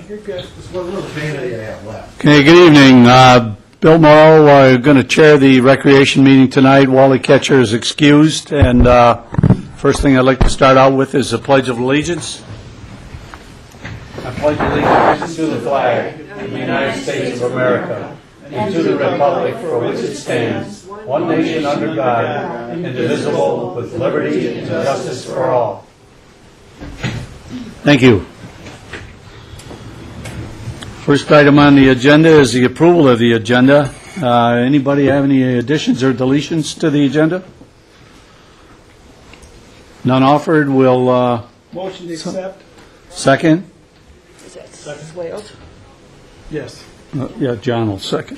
you're good. Just one little vanity I have left. Okay, good evening. Bill Morrow, going to chair the recreation meeting tonight. Wally Ketcher is excused, and first thing I'd like to start out with is the Pledge of Allegiance. I pledge allegiance to the flag of the United States of America and to the republic for which it stands, one nation under God, indivisible, with liberty and justice for all. Thank you. First item on the agenda is the approval of the agenda. Anybody have any additions or deletions to the agenda? None offered. Will Motion to accept? second? Second. Wales? Yes. Yeah, John will second.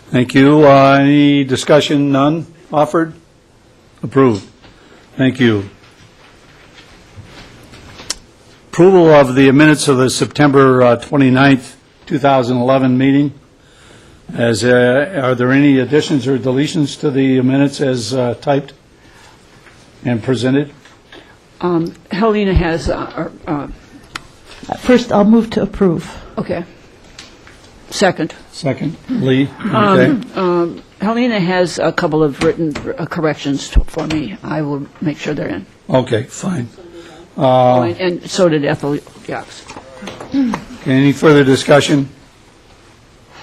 Thank you. Any discussion? None offered? Approved. Thank you. Approval of the minutes of the September 29th, 2011 meeting. Are there any additions or deletions to the minutes as typed and presented? Helena has, First, I'll move to approve. okay. Second. Second. Lee? Okay. Helena has a couple of written corrections for me. I will make sure they're in. Okay, fine. And so did Ethel Jacks. Okay, any further discussion?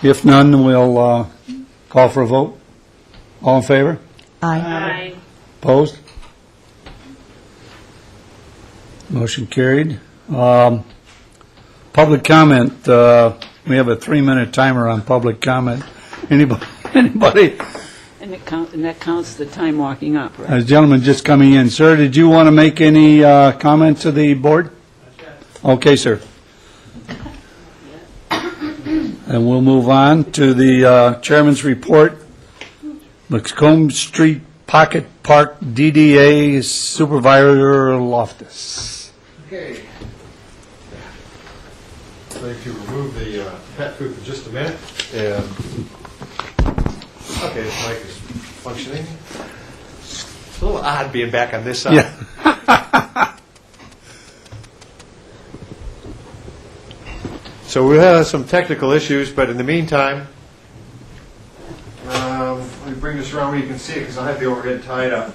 If none, we'll call for a vote. All in favor? Aye. Opposed? Motion carried. Public comment. We have a 3-minute timer on public comment. Anybody? And that counts the time walking up, right? A gentleman just coming in. Sir, did you want to make any comment to the board? Okay, sir. And we'll move on to the chairman's report. Macomb Street Pocket Park DDA Supervisor Loftus. Okay. I'd like to remove the pet food for just a minute. And okay, this mic is functioning. It's a little odd being back on this side. Yeah. So we have some technical issues, but in the meantime, let me bring this around where you can see it because I have the overhead tied up.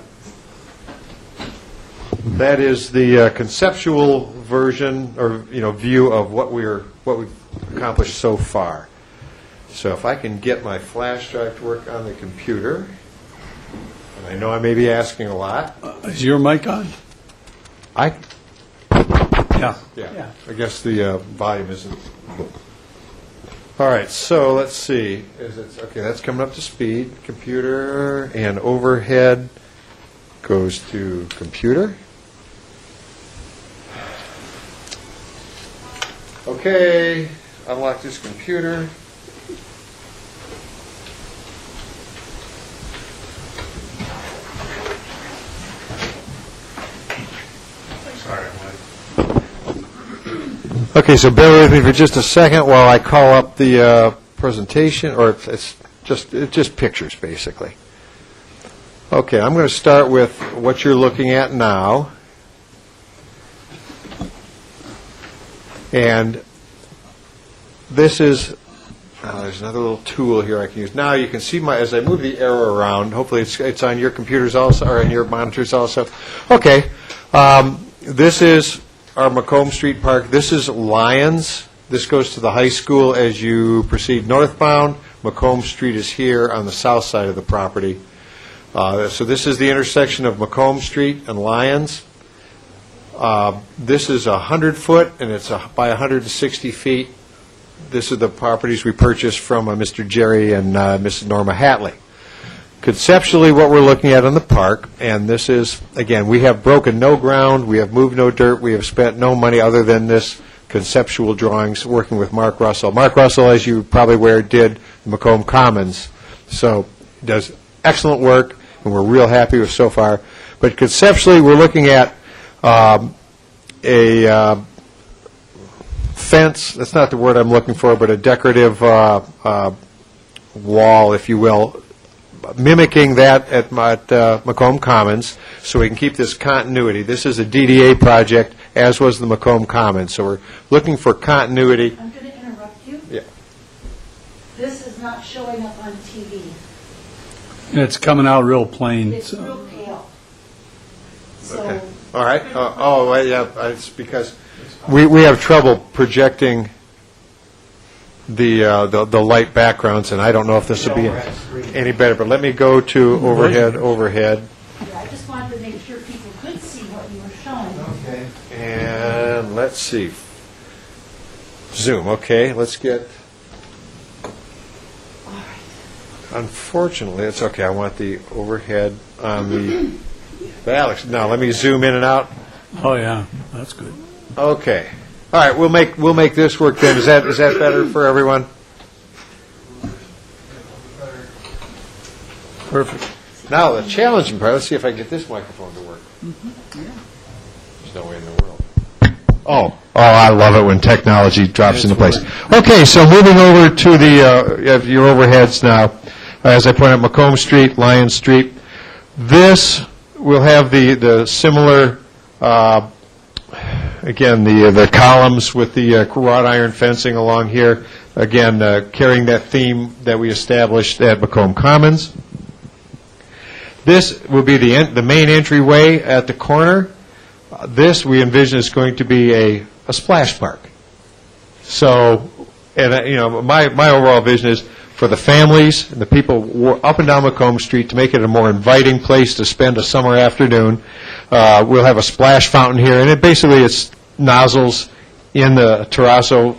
That is the conceptual version or view of what we've accomplished so far. So if I can get my flash drive to work on the computer, and I know I may be asking a lot. Is your mic on? Yeah. I guess the volume isn't. All right, so let's see. Okay, that's coming up to speed. Computer and overhead goes to computer. Okay, unlock this computer. Sorry, I'm late. Okay, so bear with me for just a second while I call up the presentation, or it's just pictures, basically. Okay, I'm going to start with what you're looking at now. And this is, there's another little tool here I can use. Now you can see as I move the arrow around, hopefully it's on your computers also, or on your monitors also. Okay, this is our Macomb Street Park. This is Lyons. This goes to the high school as you proceed northbound. Macomb Street is here on the south side of the property. So this is the intersection of Macomb Street and Lyons. This is 100 foot and it's by 160 feet. This is the properties we purchased from Mr. Jerry and Mrs. Norma Hatley. Conceptually, what we're looking at in the park, and this is, again, we have broken no ground, we have moved no dirt, we have spent no money other than this conceptual drawings working with Mark Russell. Mark Russell, as you probably aware, did the Macomb Commons, so does excellent work, and we're real happy with so far. But conceptually, we're looking at a fence, that's not the word I'm looking for, but a decorative wall, if you will, mimicking that at Macomb Commons, so we can keep this continuity. This is a DDA project, as was the Macomb Commons, so we're looking for continuity. I'm not showing up on TV. It's coming out real plain. It's real pale. So, Okay. All right. Well, yeah, it's because we have trouble projecting the light backgrounds, and I don't know if this will be any better, but let me go to overhead. yeah, I just wanted to make sure people could see what you were showing. Okay. And let's see. Zoom, okay, let's get... Unfortunately, it's okay, I want the overhead on the... But Alex, now let me zoom in and out. Oh, yeah, that's good. Okay. All right, we'll make this work then. Is that better for everyone? Perfect. Now, the challenging part, let's see if I can get this microphone to work. There's no way in the world. Oh, I love it when technology drops into place. Okay, so moving over to the your overheads now. As I pointed out, Macomb Street, Lyon Street. This will have the similar, again, the columns with the wrought iron fencing along here. Again, carrying that theme that we established at Macomb Commons. This will be the main entryway at the corner. This we envision is going to be a splash park. So, and my overall vision is for the families and the people up and down Macomb Street to make it a more inviting place to spend a summer afternoon. We'll have a splash fountain here, and it's nozzles in the terrazzo,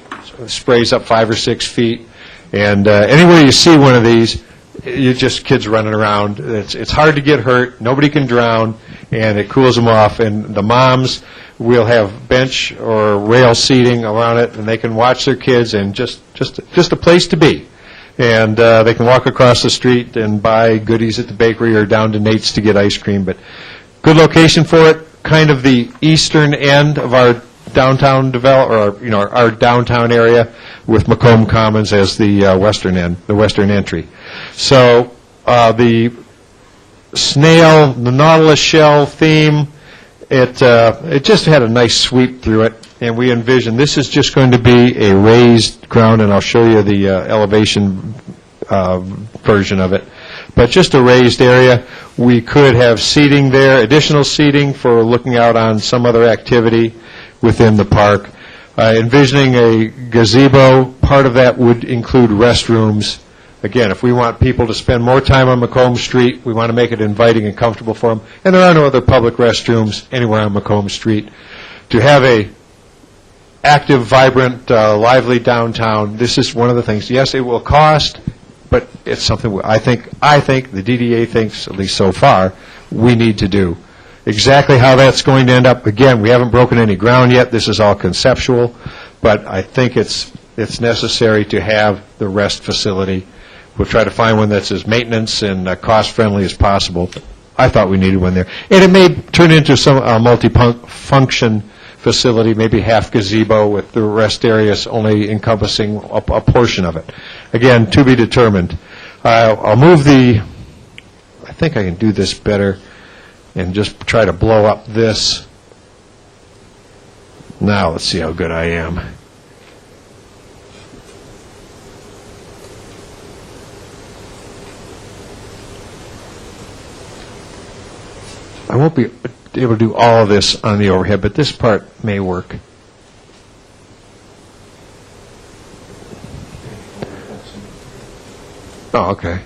sprays up 5 or 6 feet, and anywhere you see one of these, you just kids running around. It's hard to get hurt. Nobody can drown, and it cools them off. And the moms will have bench or rail seating around it, and they can watch their kids, and just a place to be. And they can walk across the street and buy goodies at the bakery or down to Nate's to get ice cream. But good location for it. Kind of the eastern end of our downtown our downtown area, with Macomb Commons as the western end, the western entry. So the snail, the nautilus shell theme, it just had a nice sweep through it, and we envision this is just going to be a raised ground, and I'll show you the elevation version of it. But just a raised area. We could have seating there, additional seating for looking out on some other activity within the park. Envisioning a gazebo, part of that would include restrooms. Again, if we want people to spend more time on Macomb Street, we want to make it inviting and comfortable for them. And there are no other public restrooms anywhere on Macomb Street. To have a active, vibrant, lively downtown, this is one of the things. Yes, it will cost, but it's something I think the DDA thinks, at least so far, we need to do. Exactly how that's going to end up, again, we haven't broken any ground yet. This is all conceptual, but I think it's necessary to have the rest facility. We'll try to find one that's as maintenance and cost-friendly as possible. I thought we needed one there. And it may turn into some multi-function facility, maybe half gazebo with the rest areas only encompassing a portion of it. Again, to be determined. I'll move I think I can do this better and just try to blow up this. Now let's see how good I am. I won't be able to do all of this on the overhead, but this part may work. Oh, okay.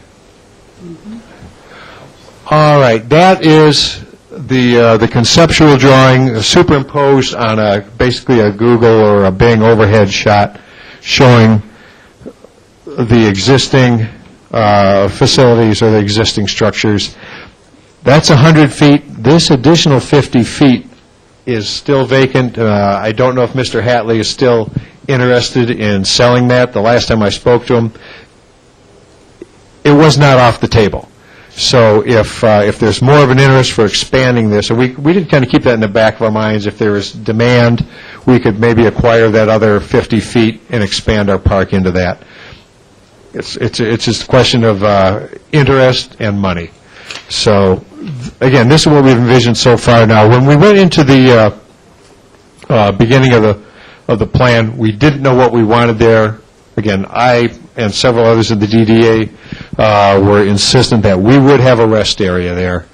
All right, that is the conceptual drawing superimposed on basically a Google or a Bing overhead shot showing the existing facilities or the existing structures. That's 100 feet. This additional 50 feet is still vacant. I don't know if Mr. Hatley is still interested in selling that. The last time I spoke to him, it was not off the table. So if there's more of an interest for expanding this, and we did kind of keep that in the back of our minds, if there is demand, we could maybe acquire that other 50 feet and expand our park into that. It's just a question of interest and money. So, again, this is what we've envisioned so far. Now, when we went into the beginning of the plan, we didn't know what we wanted there. again, I and several others in the DDA were insistent that we would have a rest area there.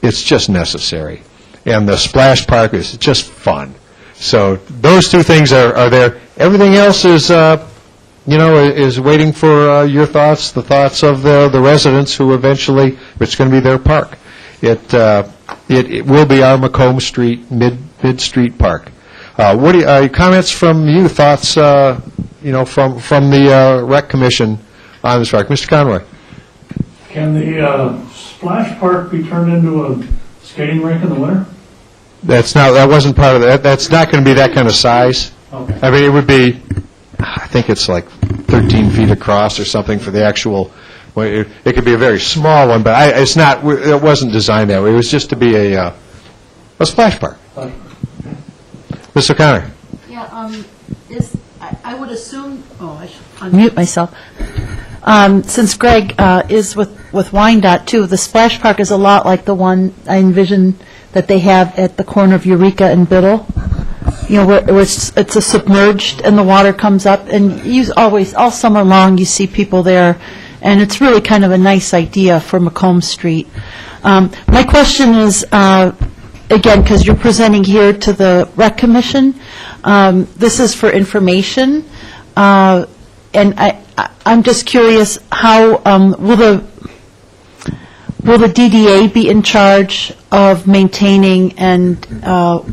It's just necessary. And the splash park is just fun. So those two things are there. Everything else is, is waiting for your thoughts, the thoughts of the residents who eventually, it's going to be their park. It will be our Macomb Street, mid-street park. What do you, comments from you, thoughts, from the Rec Commission on this park? Mr. Conroy? Can the splash park be turned into a skating rink in the winter? That wasn't part of that. That's not going to be that kind of size. Okay. I mean, it would be, I think it's like 13 feet across or something for the actual, well, it could be a very small one, but it's not, it wasn't designed that way. It was just to be a splash park. Ms. O'Connor? Yeah, I would assume, I should Mute myself. Since Greg is with Wyandotte too, the splash park is a lot like the one I envision that they have at the corner of Eureka and Biddle. Where it's a submerged and the water comes up, and you always, all summer long, you see people there, and it's really kind of a nice idea for Macomb Street. My question is, again, because you're presenting here to the Rec Commission, this is for information, and I'm just curious, how will the DDA be in charge of maintaining and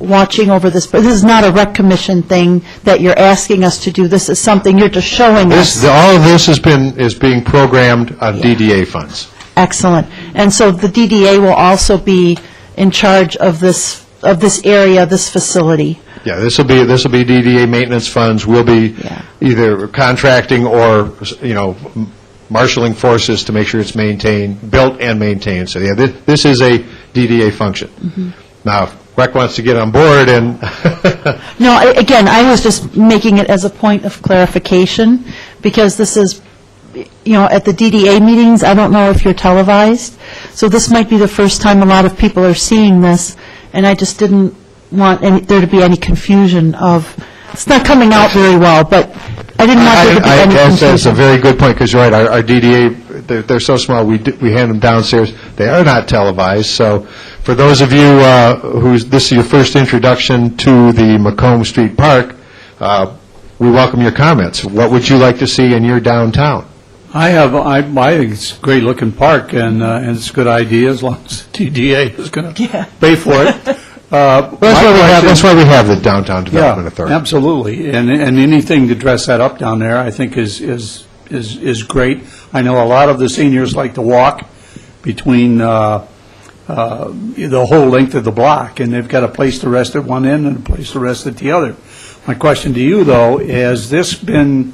watching over this? But this is not a Rec Commission thing that you're asking us to do. This is something you're just showing us. All of this is being programmed on DDA funds. Excellent. And so the DDA will also be in charge of this area, this facility. Yeah, this will be DDA maintenance funds. We'll be either contracting or, marshaling forces to make sure it's built and maintained. So, yeah, this is a DDA function. Mm-hmm. Now, if Rec wants to get on board and... No, again, I was just making it as a point of clarification, because this is, at the DDA meetings, I don't know if you're televised, so this might be the first time a lot of people are seeing this, and I just didn't want there to be any confusion of, it's not coming out very well, but I didn't want there to be any confusion. That's a very good point, because you're right, our DDA, they're so small, we hand them downstairs. They are not televised, so for those of you this is your first introduction to the Macomb Street Park, we welcome your comments. What would you like to see in your downtown? I think it's a great-looking park, and it's a good idea as long as the DDA is going to pay for it. That's why we have the Downtown Development Authority. Yeah, absolutely, and anything to dress that up down there, I think is great. I know a lot of the seniors like to walk between the whole length of the block, and they've got a place to rest at one end and a place to rest at the other. My question to you, though, has this been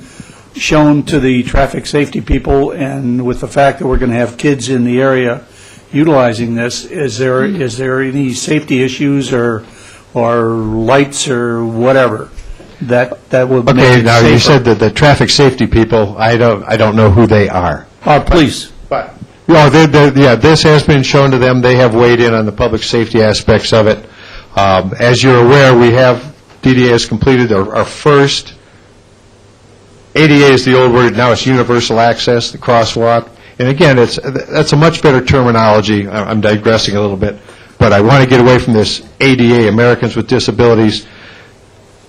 shown to the traffic safety people, and with the fact that we're going to have kids in the area utilizing this, is there any safety issues or lights or whatever that would make it Okay, now you safer? said that the traffic safety people, I don't know who they are. Police. But this has been shown to them. They have weighed in on the public safety aspects of it. As you're aware, DDA has completed our first, ADA is the old word, now it's universal access, the crosswalk. And again, that's a much better terminology. I'm digressing a little bit, but I want to get away from this ADA, Americans with Disabilities.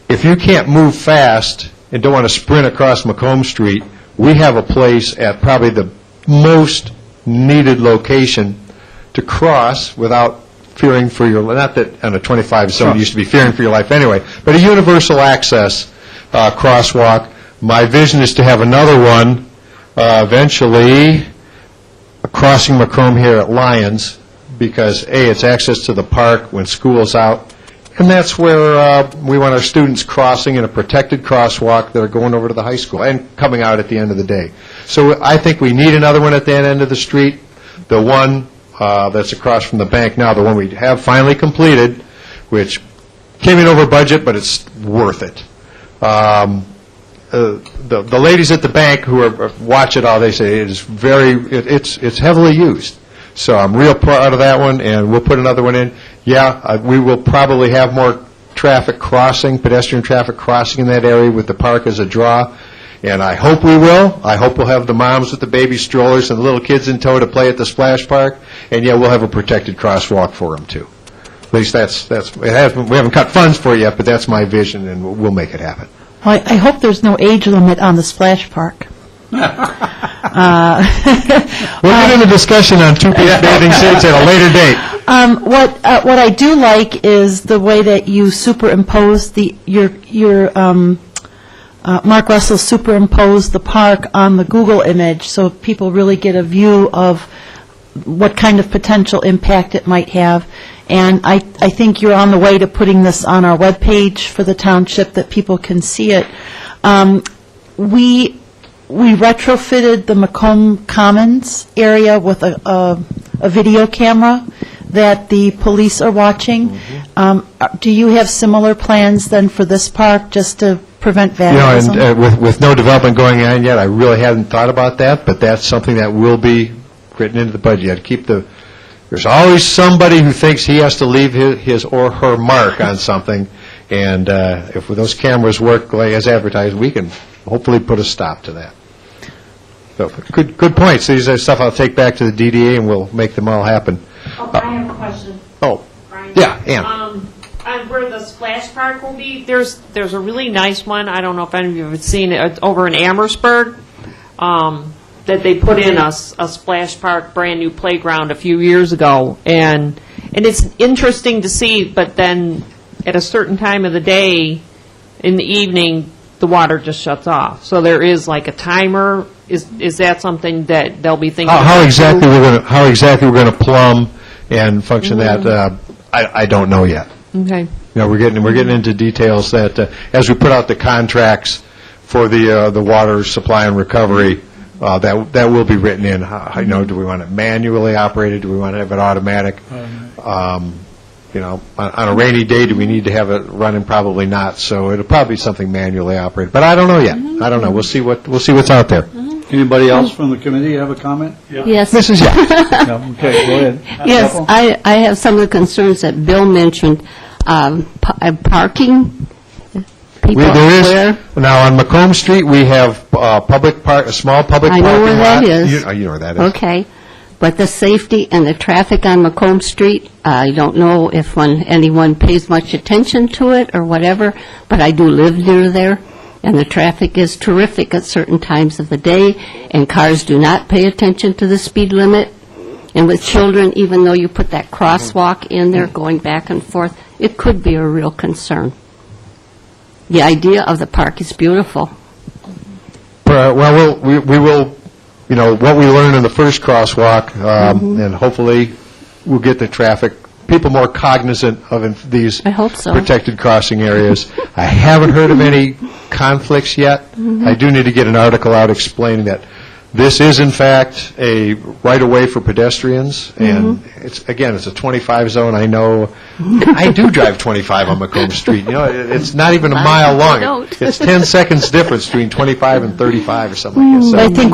If you can't move fast and don't want to sprint across Macomb Street, we have a place at probably the most needed location to cross without fearing for your life. Not that on a 25 zone you used to be fearing for your life anyway, but a universal access crosswalk. My vision is to have another one eventually crossing Macomb here at Lyons, because A, it's access to the park when school's out, and that's where we want our students crossing in a protected crosswalk that are going over to the high school and coming out at the end of the day. So I think we need another one at that end of the street. The one that's across from the bank now, the one we have finally completed, which came in over budget, but it's worth it. The ladies at the bank who watch it all, they say it's heavily used. So I'm real proud of that one, and we'll put another one in. Yeah, we will probably have more pedestrian traffic crossing in that area with the park as a draw. And I hope we will. I hope we'll have the moms with the baby strollers and the little kids in tow to play at the splash park, and yeah, we'll have a protected crosswalk for them, too. At least we haven't cut funds for it yet, but that's my vision, and we'll make it happen. Well, I hope there's no age limit on the splash park. We'll get into discussion on two-piece bathing suits at a later date. What I do like is the way that you superimpose Mark Russell superimposed the park on the Google image, so people really get a view of what kind of potential impact it might have. And I think you're on the way to putting this on our webpage for the township that people can see it. We retrofitted the Macomb Commons area with a video camera that the police are watching. Do you have similar plans then for this park, just to prevent vandalism? And with no development going on yet, I really hadn't thought about that, but that's something that will be written into the budget. There's always somebody who thinks he has to leave his or her mark on something, and if those cameras work as advertised, we can hopefully put a stop to that. So, good points. These are stuff I'll take back to the DDA, and we'll make them all happen. I have a question. Oh, Brian. yeah, Ann. On where the splash park will be, there's a really nice one, I don't know if any of you have seen it, over in Amherstburg, that they put in a splash park, brand-new playground a few years ago. And it's interesting to see, but then at a certain time of the day, in the evening, the water just shuts off. So there is like a timer. Is that something that they'll be thinking about? How exactly we're going to plumb and function that, I don't know yet. Okay. We're getting into details that as we put out the contracts for the water supply and recovery, that will be written in. Do we want it manually operated? Do we want to have it automatic? On a rainy day, do we need to have it running? Probably not. So it'll probably be something manually operated. But I don't know yet. I don't know. We'll see what's out there. Anybody else from the committee have a comment? Yes. Mrs. Yap. No? Okay, go ahead. Yes, Apple? I have some of the concerns that Bill mentioned. Parking, people There where? is, now on Macomb Street, we have public park, a small public I parking lot. know where that is. You know where that is. Okay, but the safety and the traffic on Macomb Street, I don't know if anyone pays much attention to it or whatever, but I do live near there, and the traffic is terrific at certain times of the day, and cars do not pay attention to the speed limit. And with children, even though you put that crosswalk in there going back and forth, it could be a real concern. The idea of the park is beautiful. Well, we will, what we learned in the first crosswalk, and hopefully we'll get the traffic, people more cognizant of these I hope so. protected crossing areas. I haven't heard of any conflicts yet. I do need to get an article out explaining that this is, in fact, a right-of-way for pedestrians, and it's a 25 zone. I know. I do drive 25 on Macomb Street. It's not even a mile long. don't. It's 10 seconds difference between 25 and 35 or something like that. But I think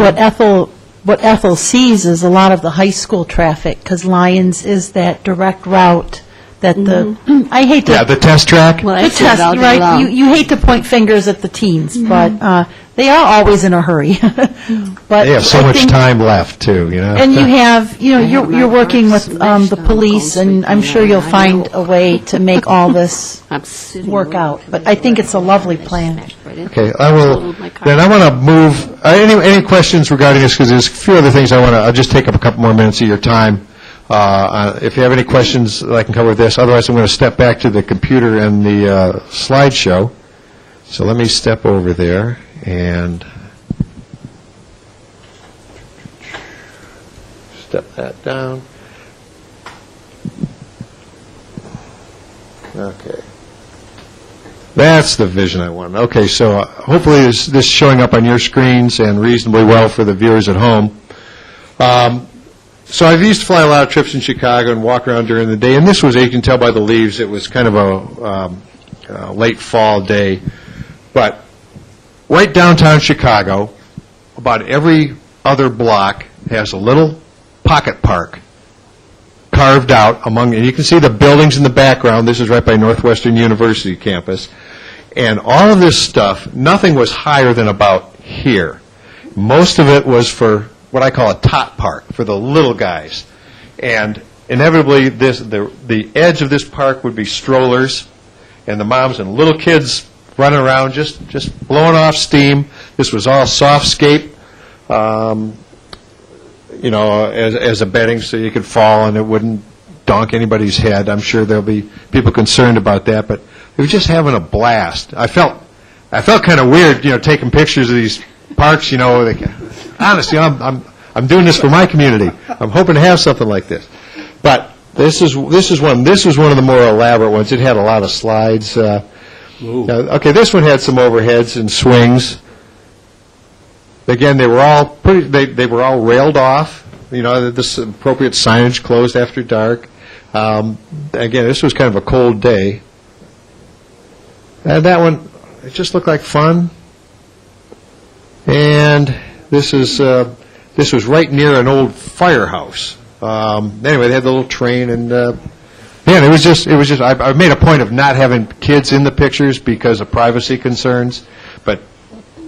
what Ethel sees is a lot of the high school traffic, because Lyons is that direct route that I hate to... Yeah, the test track. Well, The I see it test, all day right? long. You hate to point fingers at the teens, but they are always in a hurry. But They have so I much think- time left, too, And you have, have my you're working cars with smashed the on police, Macomb and Street, I'm sure you'll I find know. a way to make all this I'm sitting work over out. to But the I think left. it's a lovely I plan. smashed right into Okay, it. I will, Totaled my car. then I want to move, any questions regarding this, because there's a few other things I'll just take up a couple more minutes of your time. If you have any questions, I can cover this. Otherwise, I'm going to step back to the computer and the slideshow. So let me step over there and step that down. Okay. That's the vision I want. Okay, so hopefully this is showing up on your screens and reasonably well for the viewers at home. So I've used to fly a lot of trips in Chicago and walk around during the day, and this was, you can tell by the leaves, it was kind of a late fall day. But right downtown Chicago, about every other block has a little pocket park carved out among, and you can see the buildings in the background. This is right by Northwestern University campus. And all of this stuff, nothing was higher than about here. Most of it was for what I call a tot park, for the little guys. And inevitably, the edge of this park would be strollers, and the moms and little kids running around just blowing off steam. This was all softscape, as a bedding so you could fall and it wouldn't donk anybody's head. I'm sure there'll be people concerned about that, but they were just having a blast. I felt kind of weird, taking pictures of these parks. Honestly, I'm doing this for my community. I'm hoping to have something like this. But this was one of the more elaborate ones. It had a lot of slides. Okay, this one had some overheads and swings. Again, they were all they were all railed off. This appropriate signage closed after dark. Again, this was kind of a cold day. And that one, it just looked like fun. And this was right near an old firehouse. Anyway, they had the little train, and it was just. I made a point of not having kids in the pictures because of privacy concerns, but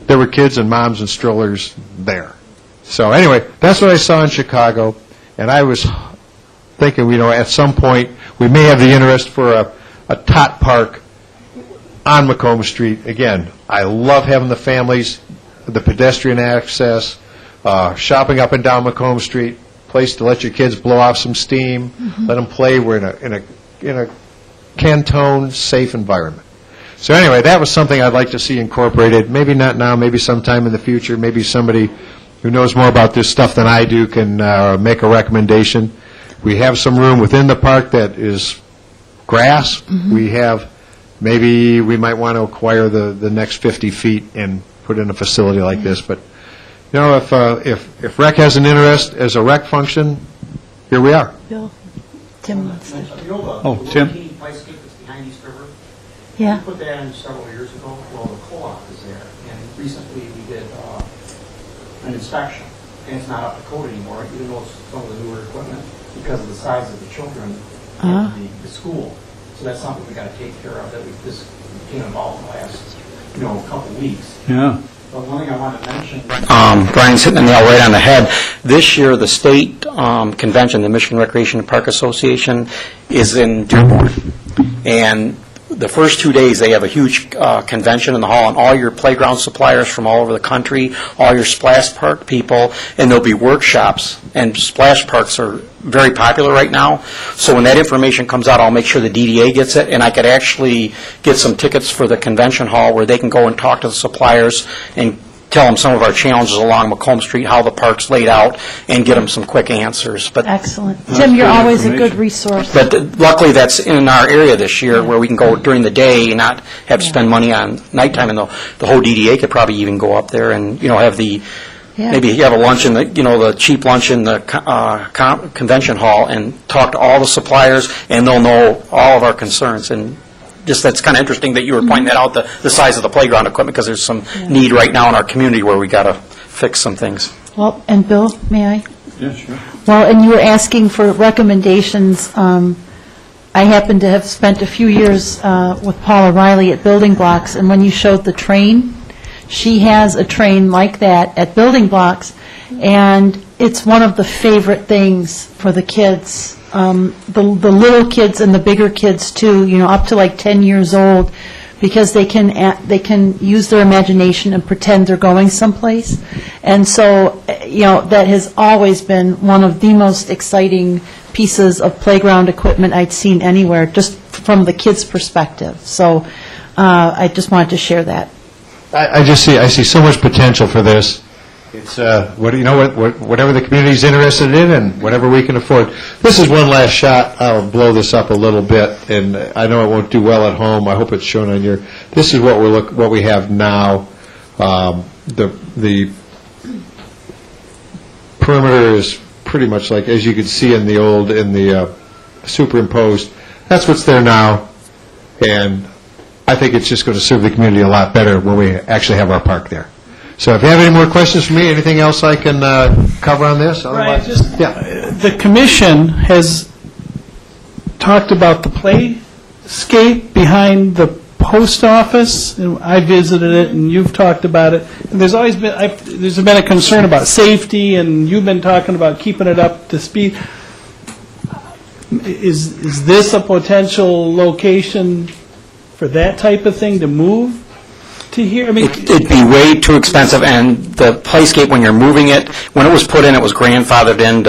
there were kids and moms and strollers there. So anyway, that's what I saw in Chicago, and I was thinking, at some point we may have the interest for a tot park on Macomb Street. Again, I love having the families, the pedestrian access, shopping up and down Macomb Street, place to let your kids blow off some steam, let them play. We're in a Canton safe environment. So anyway, that was something I'd like to see incorporated. Maybe not now, maybe sometime in the future. Maybe somebody who knows more about this stuff than I do can make a recommendation. We have some room within the park that is grass. Maybe we might want to acquire the next 50 feet and put in a facility like this. But if rec has an interest as a rec function, here we are. Bill, Tim wants to. Oh, Tim? Ice skate that's behind East River. Yeah. We put that in several years ago. Well, the co-op is there, and recently we did an inspection, and it's not up to code anymore, even though it's some of the newer equipment, because of the size of the children and the school. So that's something we got to take care of. That we just became involved in the last, couple weeks. Yeah. But one thing I wanted to mention. Brian's hitting the nail right on the head. This year, the state convention, the Michigan Recreation and Park Association, is in Dearborn. And the first 2 days, they have a huge convention in the hall, and all your playground suppliers from all over the country, all your splash park people, and there'll be workshops. And splash parks are very popular right now. So when that information comes out, I'll make sure the DDA gets it, and I could actually get some tickets for the convention hall where they can go and talk to the suppliers and tell them some of our challenges along Macomb Street, how the park's laid out, and get them some quick answers. But Excellent. Tim, you're always a good resource. luckily, that's in our area this year, where we can go during the day and not have to spend money on nighttime, and the whole DDA could probably even go up there and, have the, maybe you have a lunch in the, the cheap lunch in the convention hall and talk to all the suppliers, and they'll know all of our concerns. And just that's kind of interesting that you were pointing that out, the size of the playground equipment, because there's some need right now in our community where we got to fix some things. Well, and Bill, may I? Yeah, sure. Well, and you were asking for recommendations. I happen to have spent a few years with Paula Riley at Building Blocks, and when you showed the train, she has a train like that at Building Blocks, and it's one of the favorite things for the kids, the little kids and the bigger kids too, up to like 10 years old, because they can use their imagination and pretend they're going someplace. And so, that has always been one of the most exciting pieces of playground equipment I'd seen anywhere, just from the kids' perspective. So I just wanted to share that. I see so much potential for this. It's whatever the community's interested in and whatever we can afford. This is one last shot. I'll blow this up a little bit, and I know it won't do well at home. I hope it's shown on your. This is what we have now. The perimeter is pretty much like, as you can see in the superimposed. That's what's there now, and I think it's just going to serve the community a lot better when we actually have our park there. So if you have any more questions for me, anything else I can cover on this? Right, the commission has talked about the playscape behind the post office, and I visited it, and you've talked about it, and there's always been, there's been a concern about safety, and you've been talking about keeping it up to speed. Is this a potential location for that type of thing to move to here? I mean, It'd be way too expensive, and the Playscape, when you're moving it, when it was put in, it was grandfathered in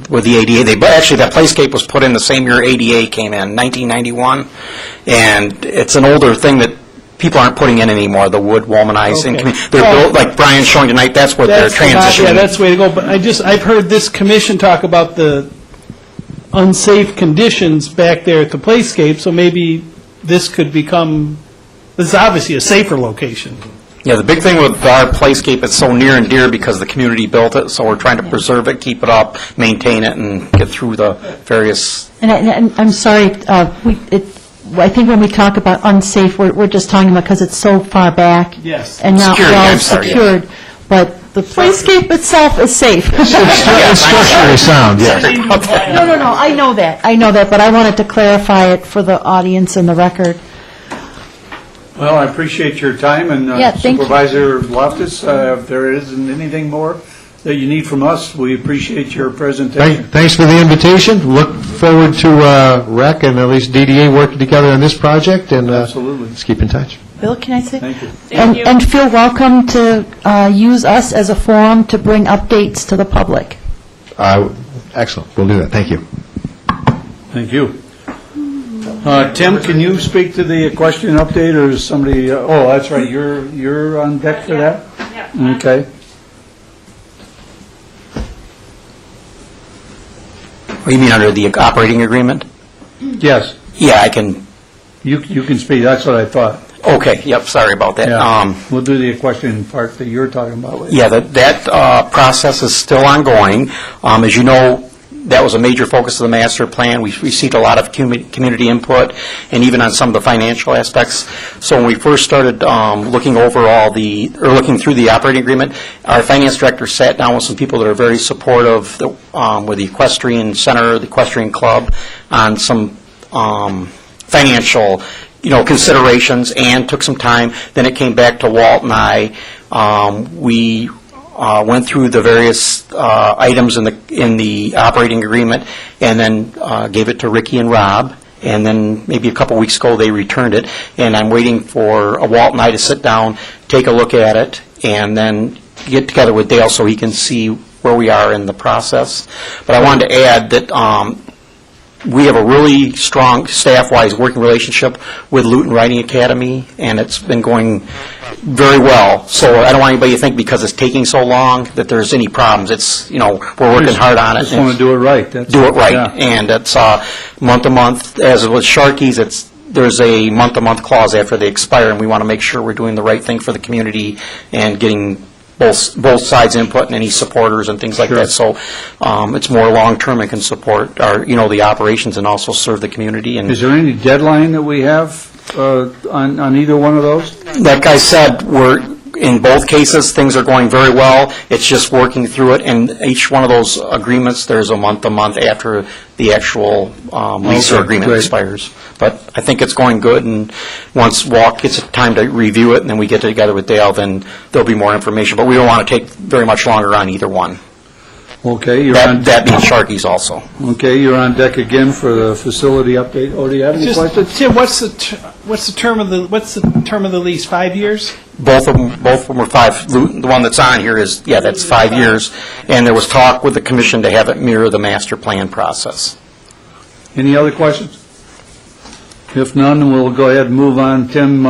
with the ADA. Actually, that Playscape was put in the same year ADA came in, 1991, and it's an older thing that people aren't putting in anymore, the wood womanizing. Okay. They're built, like Brian's showing tonight, that's what they're transitioning. Yeah, that's the way to go, but I've heard this commission talk about the unsafe conditions back there at the Playscape, so maybe this could become, this is obviously a safer location. Yeah, the big thing with our Playscape, it's so near and dear because the community built it, so we're trying to preserve it, keep it up, maintain it, and get through the various... And I'm sorry, I think when we talk about unsafe, we're just talking about because it's so far back. Yes. And not Security, well I'm sorry, secured. But the Playscape itself is safe. It's structurally sound, yes. No, I know that, but I wanted to clarify it for the audience and the record. Well, I appreciate your time, and Yeah, thank you. Supervisor Loftus, if there isn't anything more that you need from us, we appreciate your presentation. Thanks for the invitation. Look forward to REC and at least DDA working together on this project, and Absolutely. let's keep in touch. Bill, can I say? Thank you. Thank you. And feel welcome to use us as a forum to bring updates to the public. Excellent, we'll do that, thank you. Thank you. Tim, can you speak to the equestrian update, or is somebody, oh, that's right, you're on deck for that? Yeah. Okay. What do you mean, under the operating agreement? Yes, Yeah, I can, you can speak, that's what I thought. okay, yep, sorry about that. Yeah. We'll do the equestrian part that you're talking about later. Yeah, that process is still ongoing. As you know, that was a major focus of the master plan. We received a lot of community input, and even on some of the financial aspects. So when we first started looking through the operating agreement, our finance director sat down with some people that are very supportive with the equestrian center, the equestrian club, on some financial considerations, and took some time. Then it came back to Walt and I. We went through the various items in the operating agreement, and then gave it to Ricky and Rob, and then maybe a couple weeks ago, they returned it, and I'm waiting for Walt and I to sit down, take a look at it, and then get together with Dale so he can see where we are in the process. But I wanted to add that we have a really strong staff-wise working relationship with Luton Riding Academy, and it's been going very well. So I don't want anybody to think because it's taking so long that there's any problems. It's, we're working hard on it. Just want to do it right. Do it right. Yeah. And it's month-to-month. As with Sharkies, there's a month-to-month clause after they expire, and we want to make sure we're doing the right thing for the community and getting both sides' input and any supporters and things like that. So it's more long-term and can support the operations and also serve the community. And Is there any deadline that we have on either one of those? like I said, in both cases, things are going very well. It's just working through it, and each one of those agreements, there's a month-to-month after the actual lease or Okay, agreement great. expires. But I think it's going good, and once Walt gets time to review it, and then we get together with Dale, then there'll be more information. But we don't want to take very much longer on either one. Okay, That being Sharkies also. Okay, you're on deck again for the facility update. Oh, do you have any questions? Tim, what's the term of the lease? 5 years? Both of them were 5. The one that's on here is, that's 5 years. And there was talk with the commission to have it mirror the master plan process. Any other questions? If none, we'll go ahead and move on. Tim,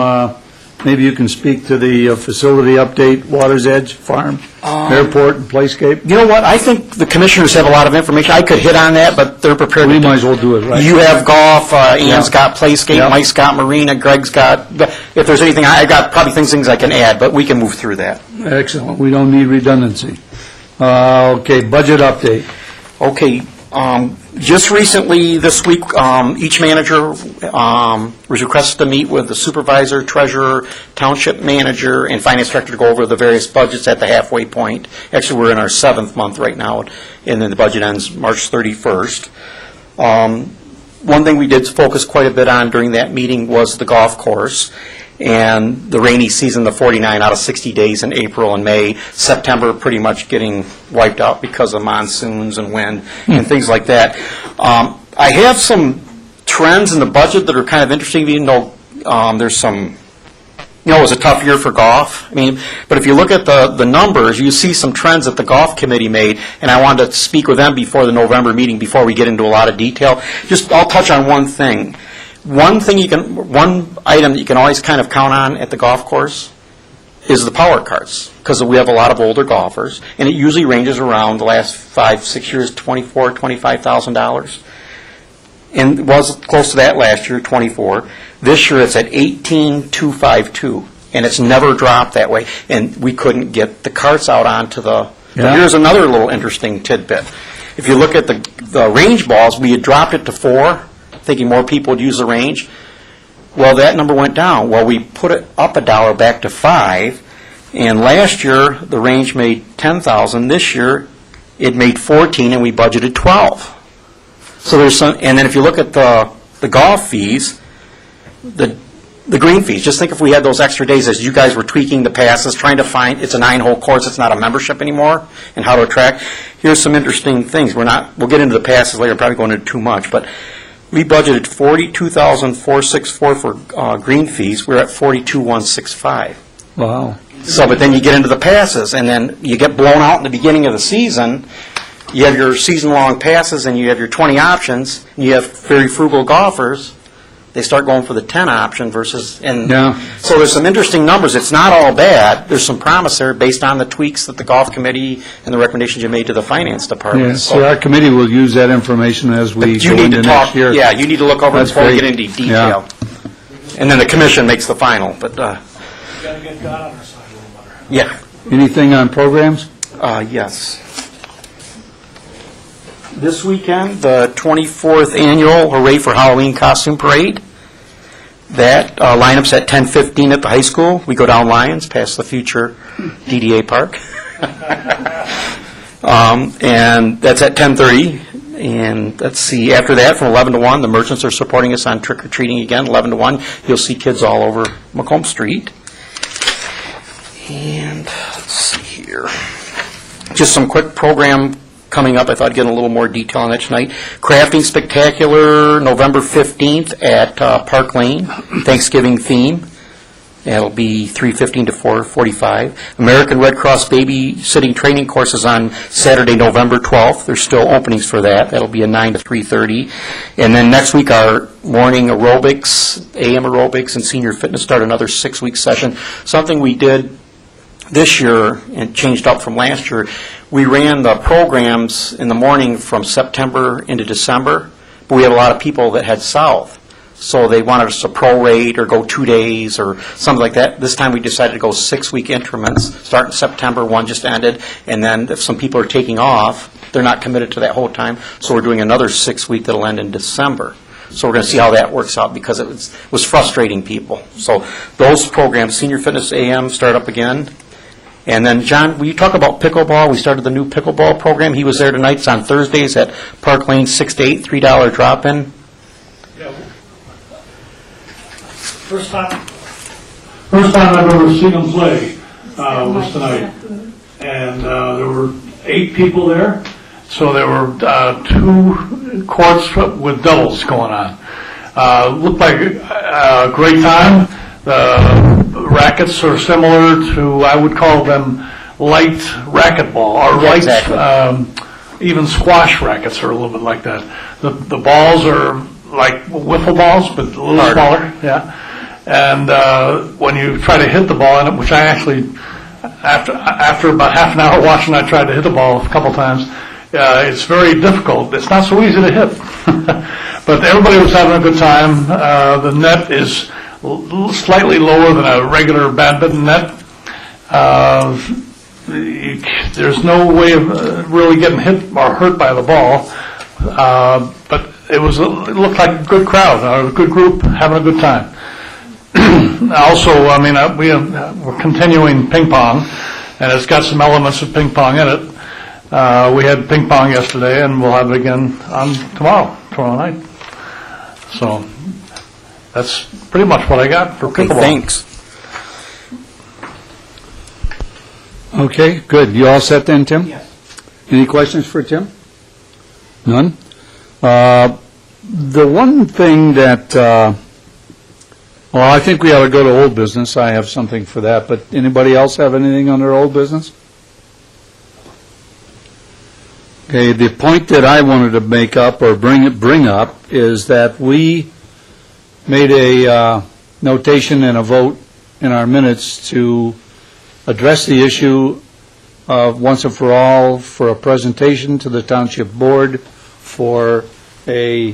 maybe you can speak to the facility update, Water's Edge Farm, Airport, and Playscape. You know what? I think the commissioners have a lot of information. I could hit on that, but they're prepared We to. might as well do it right. You have golf, Ian's got Playscape, Yeah. Mike's got Marina, Greg's got, if there's anything, I got probably things I can add, but we can move through that. Excellent. We don't need redundancy. Okay, budget update. Okay, just recently, this week, each manager was requested to meet with the supervisor, treasurer, township manager, and finance director to go over the various budgets at the halfway point. Actually, we're in our 7th month right now, and then the budget ends March 31st. one thing we did focus quite a bit on during that meeting was the golf course and the rainy season, the 49 out of 60 days in April and May. September pretty much getting wiped out because of monsoons and wind and things like that. I have some trends in the budget that are kind of interesting, even though there's some, it was a tough year for golf. But if you look at the numbers, you see some trends that the golf committee made, and I wanted to speak with them before the November meeting, before we get into a lot of detail. I'll touch on one thing. One item that you can always kind of count on at the golf course is the power carts, because we have a lot of older golfers, and it usually ranges around the last 5-6 years, $24,000, $25,000. And it was close to that last year, 24. This year it's at 18,252, and it's never dropped that way. And we couldn't get the carts out onto the. Yeah. Here's another little interesting tidbit. If you look at the range balls, we had dropped it to 4, thinking more people would use the range. Well, that number went down. Well, we put it up $1 back to 5, and last year the range made 10,000. This year it made 14, and we budgeted 12. So there's some, and then if you look at the golf fees, the green fees, just think if we had those extra days as you guys were tweaking the passes, trying to find, it's a 9-hole course, it's not a membership anymore, and how to attract. Here's some interesting things. We'll get into the passes later, probably going into too much, but we budgeted $42,464 for green fees. We're at $42,165. Wow. So, but then you get into the passes, and then you get blown out in the beginning of the season. You have your season-long passes, and you have your 20 options, and you have very frugal golfers. They start going for the 10 option versus, and Yeah. so there's some interesting numbers. It's not all bad. There's some promise there based on the tweaks that the golf committee and the recommendations you made to the finance department. Yeah, so our committee will use that information as we But you go need into to next talk, year. yeah, you need to look over it That's before we great. get into detail. And then the commission makes the final, but, Gotta get God on our side a little better. yeah. Anything on programs? Yes. This weekend, the 24th Annual Hooray for Halloween Costume Parade. That lineup's at 10:15 at the high school. We go down Lyons, past the future DDA park. And that's at 10:30. And let's see, after that, from 11 to 1, the merchants are supporting us on trick-or-treating again, 11 to 1. You'll see kids all over Macomb Street. And let's see here. Just some quick program coming up. I thought I'd get a little more detail on that tonight. Crafting Spectacular, November 15th at Park Lane, Thanksgiving theme. That'll be 3:15 to 4:45. American Red Cross babysitting training courses on Saturday, November 12th. There's still openings for that. That'll be a 9 to 3:30. And then next week, our morning aerobics, AM aerobics, and senior fitness start another 6-week session. Something we did this year and changed up from last year, we ran the programs in the morning from September into December, but we had a lot of people that head south. So they wanted us to prorate or go 2 days or something like that. This time we decided to go 6-week increments, starting September, one just ended, and then if some people are taking off, they're not committed to that whole time, so we're doing another 6-week that'll end in December. So we're going to see how that works out because it was frustrating people. So those programs, Senior Fitness AM, start up again. And then, John, will you talk about pickleball? We started the new pickleball program. He was there tonight. It's on Thursdays at Park Lane, 6 to 8, $3 drop-in. Yeah. First time I've ever seen them play was tonight. And there were 8 people there. So there were 2 courts with doubles going on. Looked like a great time. The rackets are similar to, I would call them light racquetball, or Yeah, light, exactly. even squash rackets are a little bit like that. The balls are like wiffle balls, but a little smaller, yeah. And when you try to hit the ball in it, which I actually, after about half an hour watching, I tried to hit the ball a couple times. It's very difficult. It's not so easy to hit. But everybody was having a good time. The net is slightly lower than a regular badminton net. There's no way of really getting hit or hurt by the ball. But it looked like a good crowd, a good group, having a good time. Also, I mean, we're continuing ping pong, and it's got some elements of ping pong in it. We had ping pong yesterday, and we'll have it again on tomorrow night. So that's pretty much what I got for Okay, pickleball. thanks. Okay, good. You all set then, Tim? Yes. Any questions for Tim? None? The one thing that, well, I think we ought to go to old business. I have something for that, but anybody else have anything on their old business? Okay, the point that I wanted to make up or bring up is that we made a notation and a vote in our minutes to address the issue of once and for all for a presentation to the Township Board for a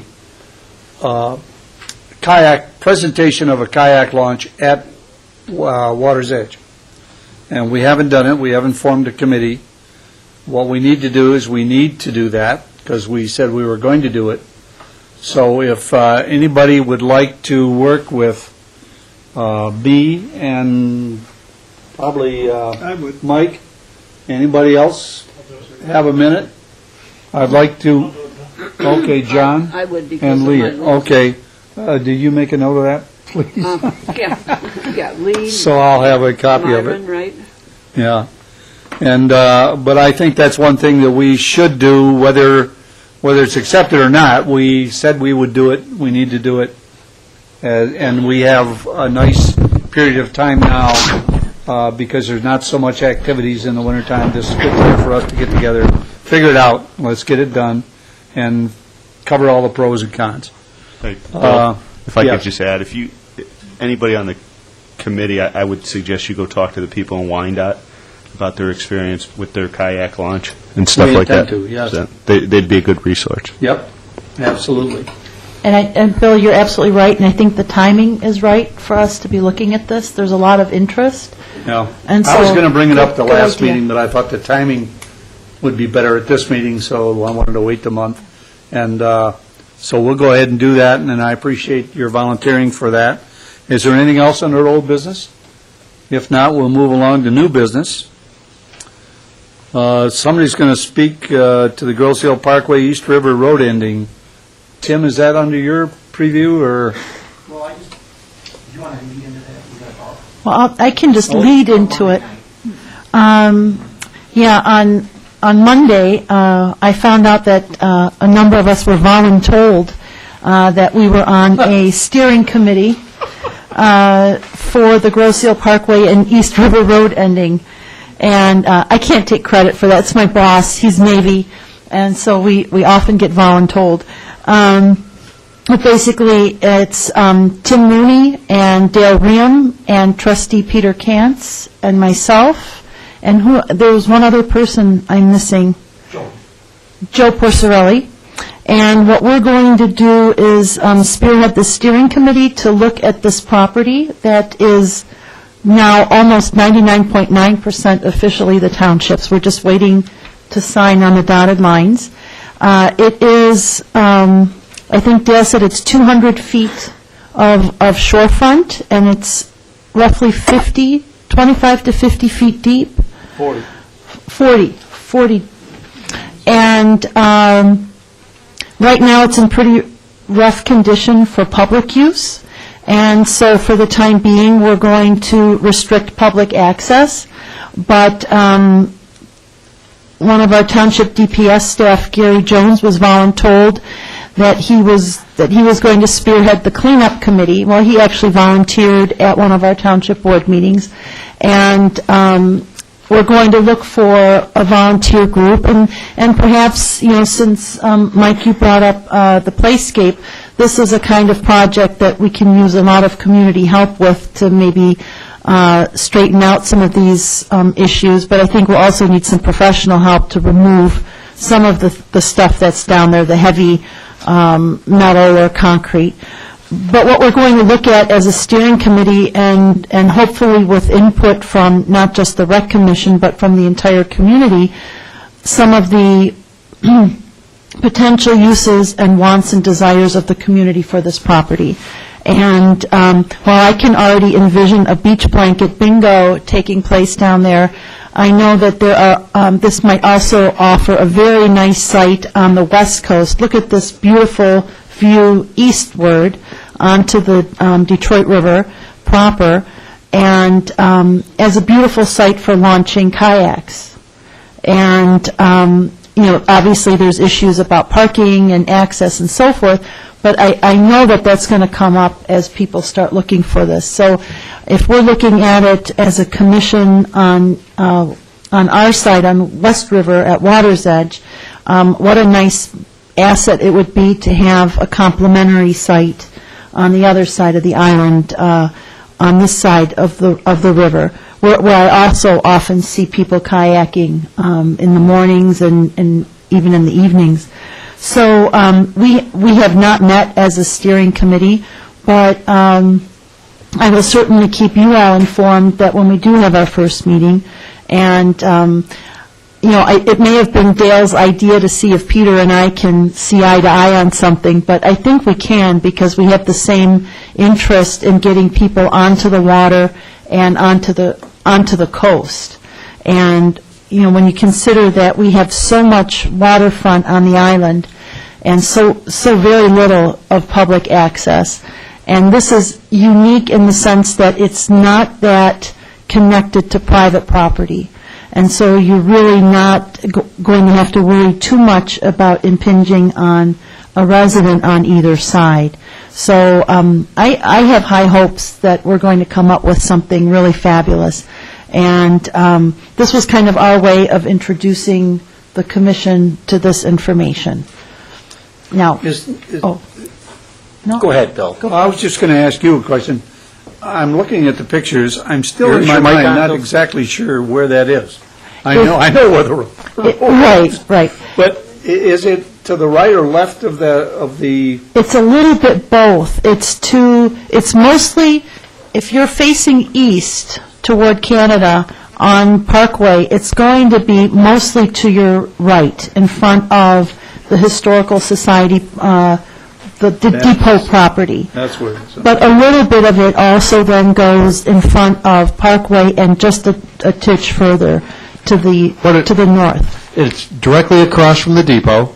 presentation of a kayak launch at Water's Edge. And we haven't done it. We haven't formed a committee. What we need to do is we need to do that because we said we were going to do it. So if anybody would like to work with me and probably I would. Mike, anybody else have a minute? I'd like to, okay, John I would because and of Leah. my- Okay. Did you make a note of that, please? Yeah, Lee, So I'll have a copy of it. Myron, right? Yeah. And, but I think that's one thing that we should do, whether it's accepted or not. We said we would do it, we need to do it. And we have a nice period of time now, because there's not so much activities in the wintertime. This is a good time for us to get together, figure it out, let's get it done, and cover all the pros and cons. Hey, Bill, if I yeah. could just add, anybody on the committee, I would suggest you go talk to the people in Wyandotte about their experience with their kayak launch and stuff We like that. intend to, yes. So they'd be a good resource. Yep, absolutely. And Bill, you're absolutely right, and I think the timing is right for us to be looking at this. There's a lot of interest. Yeah. And I was so- going to bring it up the Good last idea. meeting, but I thought the timing would be better at this meeting, so I wanted to wait the month. And so we'll go ahead and do that, and then I appreciate your volunteering for that. Is there anything else under old business? If not, we'll move along to new business. Somebody's going to speak to the Grosse Hill Parkway East River Road ending. Tim, is that under your preview, or? Well, do you want to lead into that? You got to talk. Well, I can just lead into it. Yeah, on Monday, I found out that a number of us were voluntold that we were on a steering committee for the Grosse Hill Parkway and East River Road ending. And I can't take credit for that. It's my boss. He's Navy. And so we often get voluntold. But basically, it's Tim Mooney and Dale Riem and trustee Peter Kantz and myself. And there was one other person I'm missing. Joe Porcerelli. And what we're going to do is spearhead the steering committee to look at this property that is now almost 99.9% officially the township's. We're just waiting to sign on the dotted lines. It is, I think Dale said it's 200 feet of shorefront, and it's roughly 25 to 50 feet deep. 40. And right now, it's in pretty rough condition for public use. And so for the time being, we're going to restrict public access. But one of our township DPS staff, Gary Jones, was voluntold that he was going to spearhead the cleanup committee. Well, he actually volunteered at one of our township board meetings. And we're going to look for a volunteer group, and perhaps, since, Mike, you brought up the Playscape, this is a kind of project that we can use a lot of community help with to maybe straighten out some of these issues, but I think we'll also need some professional help to remove some of the stuff that's down there, the heavy metal or concrete. But what we're going to look at as a steering committee, and hopefully with input from not just the Rec Commission, but from the entire community, some of the potential uses and wants and desires of the community for this property. And while I can already envision a beach blanket bingo taking place down there, I know that there are, this might also offer a very nice site on the west coast. Look at this beautiful view eastward onto the Detroit River proper, and as a beautiful site for launching kayaks. And, obviously, there's issues about parking and access and so forth, but I know that that's going to come up as people start looking for this. So if we're looking at it as a commission on our side, on West River at Water's Edge, what a nice asset it would be to have a complementary site on the other side of the island, on this side of the river, where I also often see people kayaking in the mornings and even in the evenings. So we have not met as a steering committee, but I will certainly keep you all informed that when we do have our first meeting, and it may have been Dale's idea to see if Peter and I can see eye to eye on something, but I think we can, because we have the same interest in getting people onto the water and onto the coast. And when you consider that we have so much waterfront on the island and so very little of public access, and this is unique in the sense that it's not that connected to private property. And so you're really not going to have to worry too much about impinging on a resident on either side. So I have high hopes that we're going to come up with something really fabulous. And this was kind of our way of introducing the commission to this information. Now, no? Go ahead, Bill. I was just going to ask you a question. I'm looking at the pictures. I'm still Is in my your mic mind on, not Bill? exactly sure where that is. I know where the road is. Right. But is it to the right or left of the? It's a little bit both. It's mostly, if you're facing east toward Canada on Parkway, it's going to be mostly to your right, in front of the Historical Society, the depot property. That's where it is. But a little bit of it also then goes in front of Parkway and just a titch further to the north. It's directly across from the depot,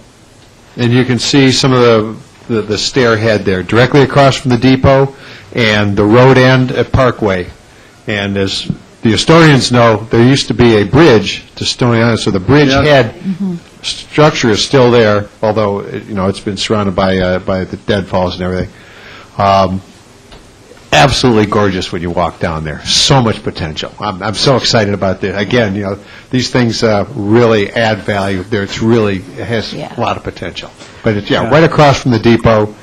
and you can see some of the stair head there, directly across from the depot and the road end at Parkway. And as the historians know, there used to be a bridge to Stony Island, so the bridge head structure is still there, although it's been surrounded by the deadfalls and everything. Absolutely gorgeous when you walk down there. So much potential. I'm so excited about this. Again, these things really add value there. It has a lot of potential. But it's right across from the depot.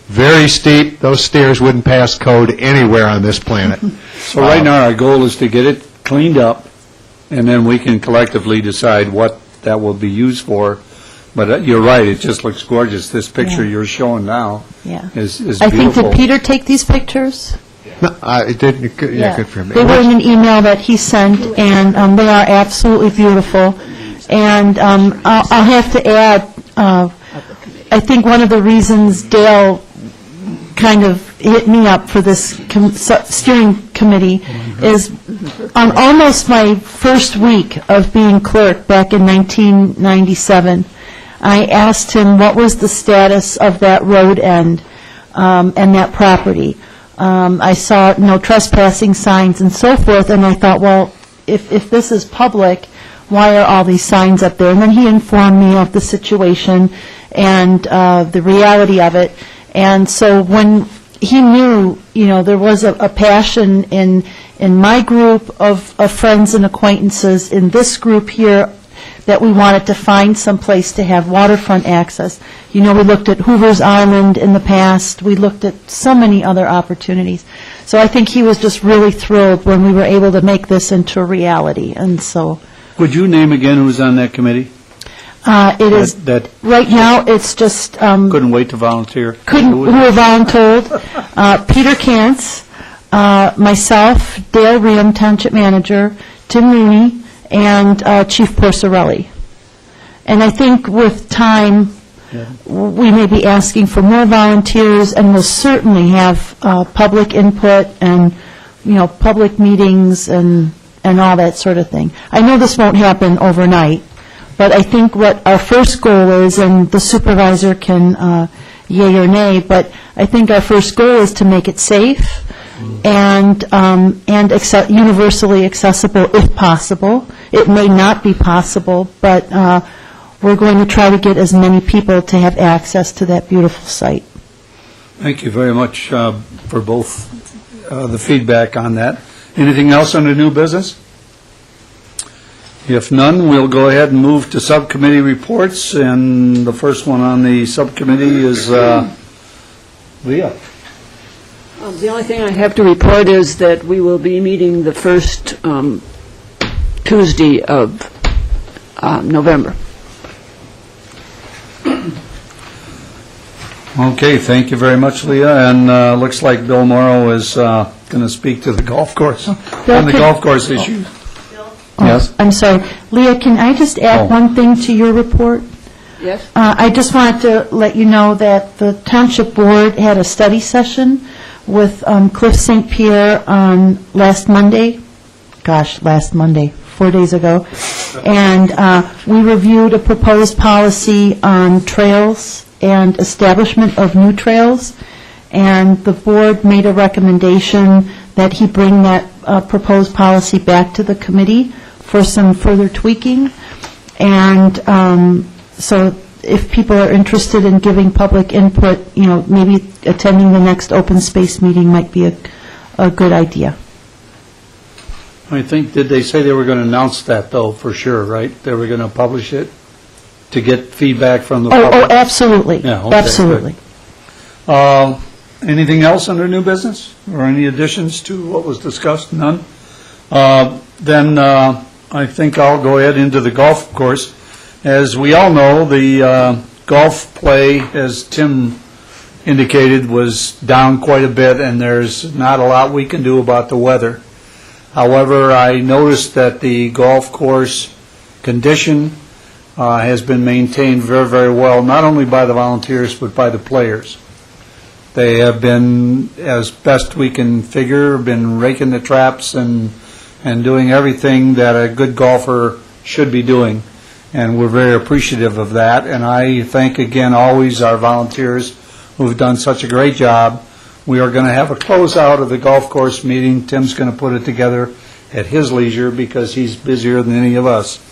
Very steep. Those stairs wouldn't pass code anywhere on this planet. So right now, our goal is to get it cleaned up, and then we can collectively decide what that will be used for. But you're right, it just looks gorgeous. This picture you're showing now is beautiful. I think, did Peter take these pictures? No, it did. Good for him. They were in an email that he sent, and they are absolutely beautiful. And I'll have to add, I think one of the reasons Dale kind of hit me up for this steering committee is on almost my first week of being clerk back in 1997, I asked him what was the status of that road end and that property. I saw no trespassing signs and so forth, and I thought, well, if this is public, why are all these signs up there? And then he informed me of the situation and the reality of it. And so when he knew, there was a passion in my group of friends and acquaintances, in this group here, that we wanted to find some place to have waterfront access. We looked at Hoover's Island in the past. We looked at so many other opportunities. So I think he was just really thrilled when we were able to make this into a reality. And so, Would you name again who's on that committee? it is, That right now, it's just, couldn't wait to volunteer? who were voluntold, Peter Kantz, myself, Dale Ream, Township Manager, Tim Rooney, and Chief Porcerelli. And I think with time, we may be asking for more volunteers, and we'll certainly have public input and, public meetings and all that sort of thing. I know this won't happen overnight, but I think what our first goal is, and the supervisor can yea or nay, but I think our first goal is to make it safe and universally accessible if possible. It may not be possible, but we're going to try to get as many people to have access to that beautiful site. Thank you very much for both the feedback on that. Anything else under new business? If none, we'll go ahead and move to subcommittee reports, and the first one on the subcommittee is Leah. The only thing I have to report is that we will be meeting the first Tuesday of November. Okay, thank you very much, Leah, and looks like Bill Morrow is going to speak to the golf course, on the golf course issue. Yes? I'm sorry. Leah, can I just add one thing to your report? Yes? I just wanted to let you know that the Township Board had a study session with Cliff St. Pierre on last Monday, 4 days ago, and we reviewed a proposed policy on trails and establishment of new trails, and the board made a recommendation that he bring that proposed policy back to the committee for some further tweaking. And so if people are interested in giving public input, maybe attending the next open space meeting might be a good idea. I think, did they say they were going to announce that, though, for sure, right? They were going to publish it to get feedback from the public? Oh, absolutely. Yeah, okay, absolutely. good. Anything else under new business, or any additions to what was discussed? None? Then I think I'll go ahead into the golf course. As we all know, the golf play, as Tim indicated, was down quite a bit, and there's not a lot we can do about the weather. However, I noticed that the golf course condition has been maintained very, very well, not only by the volunteers, but by the players. They have been, as best we can figure, been raking the traps and doing everything that a good golfer should be doing. And we're very appreciative of that. And I thank again always our volunteers who've done such a great job. We are going to have a closeout of the golf course meeting. Tim's going to put it together at his leisure because he's busier than any of us.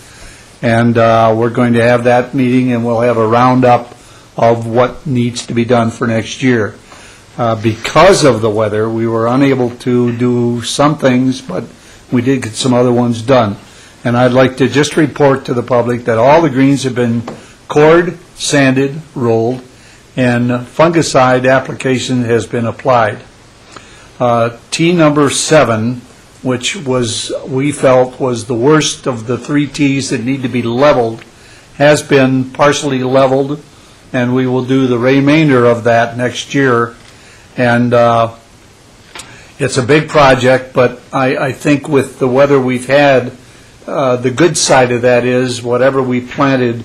And we're going to have that meeting, and we'll have a roundup of what needs to be done for next year. Because of the weather, we were unable to do some things, but we did get some other ones done. And I'd like to just report to the public that all the greens have been cored, sanded, rolled, and fungicide application has been applied. Tee number 7, which we felt was the worst of the 3 tees that need to be leveled, has been partially leveled, and we will do the remainder of that next year. And it's a big project, but I think with the weather we've had, the good side of that is whatever we planted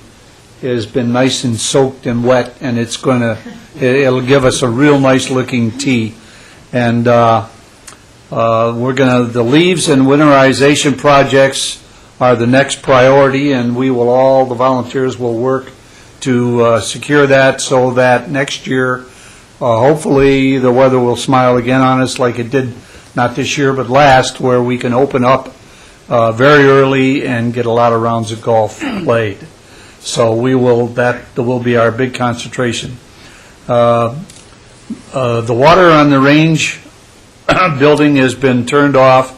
has been nice and soaked and wet, and it'll give us a real nice looking tee. And the leaves and winterization projects are the next priority, and the volunteers will work to secure that so that next year, hopefully the weather will smile again on us like it did not this year but last, where we can open up very early and get a lot of rounds of golf played. So that will be our big concentration. The water on the range building has been turned off,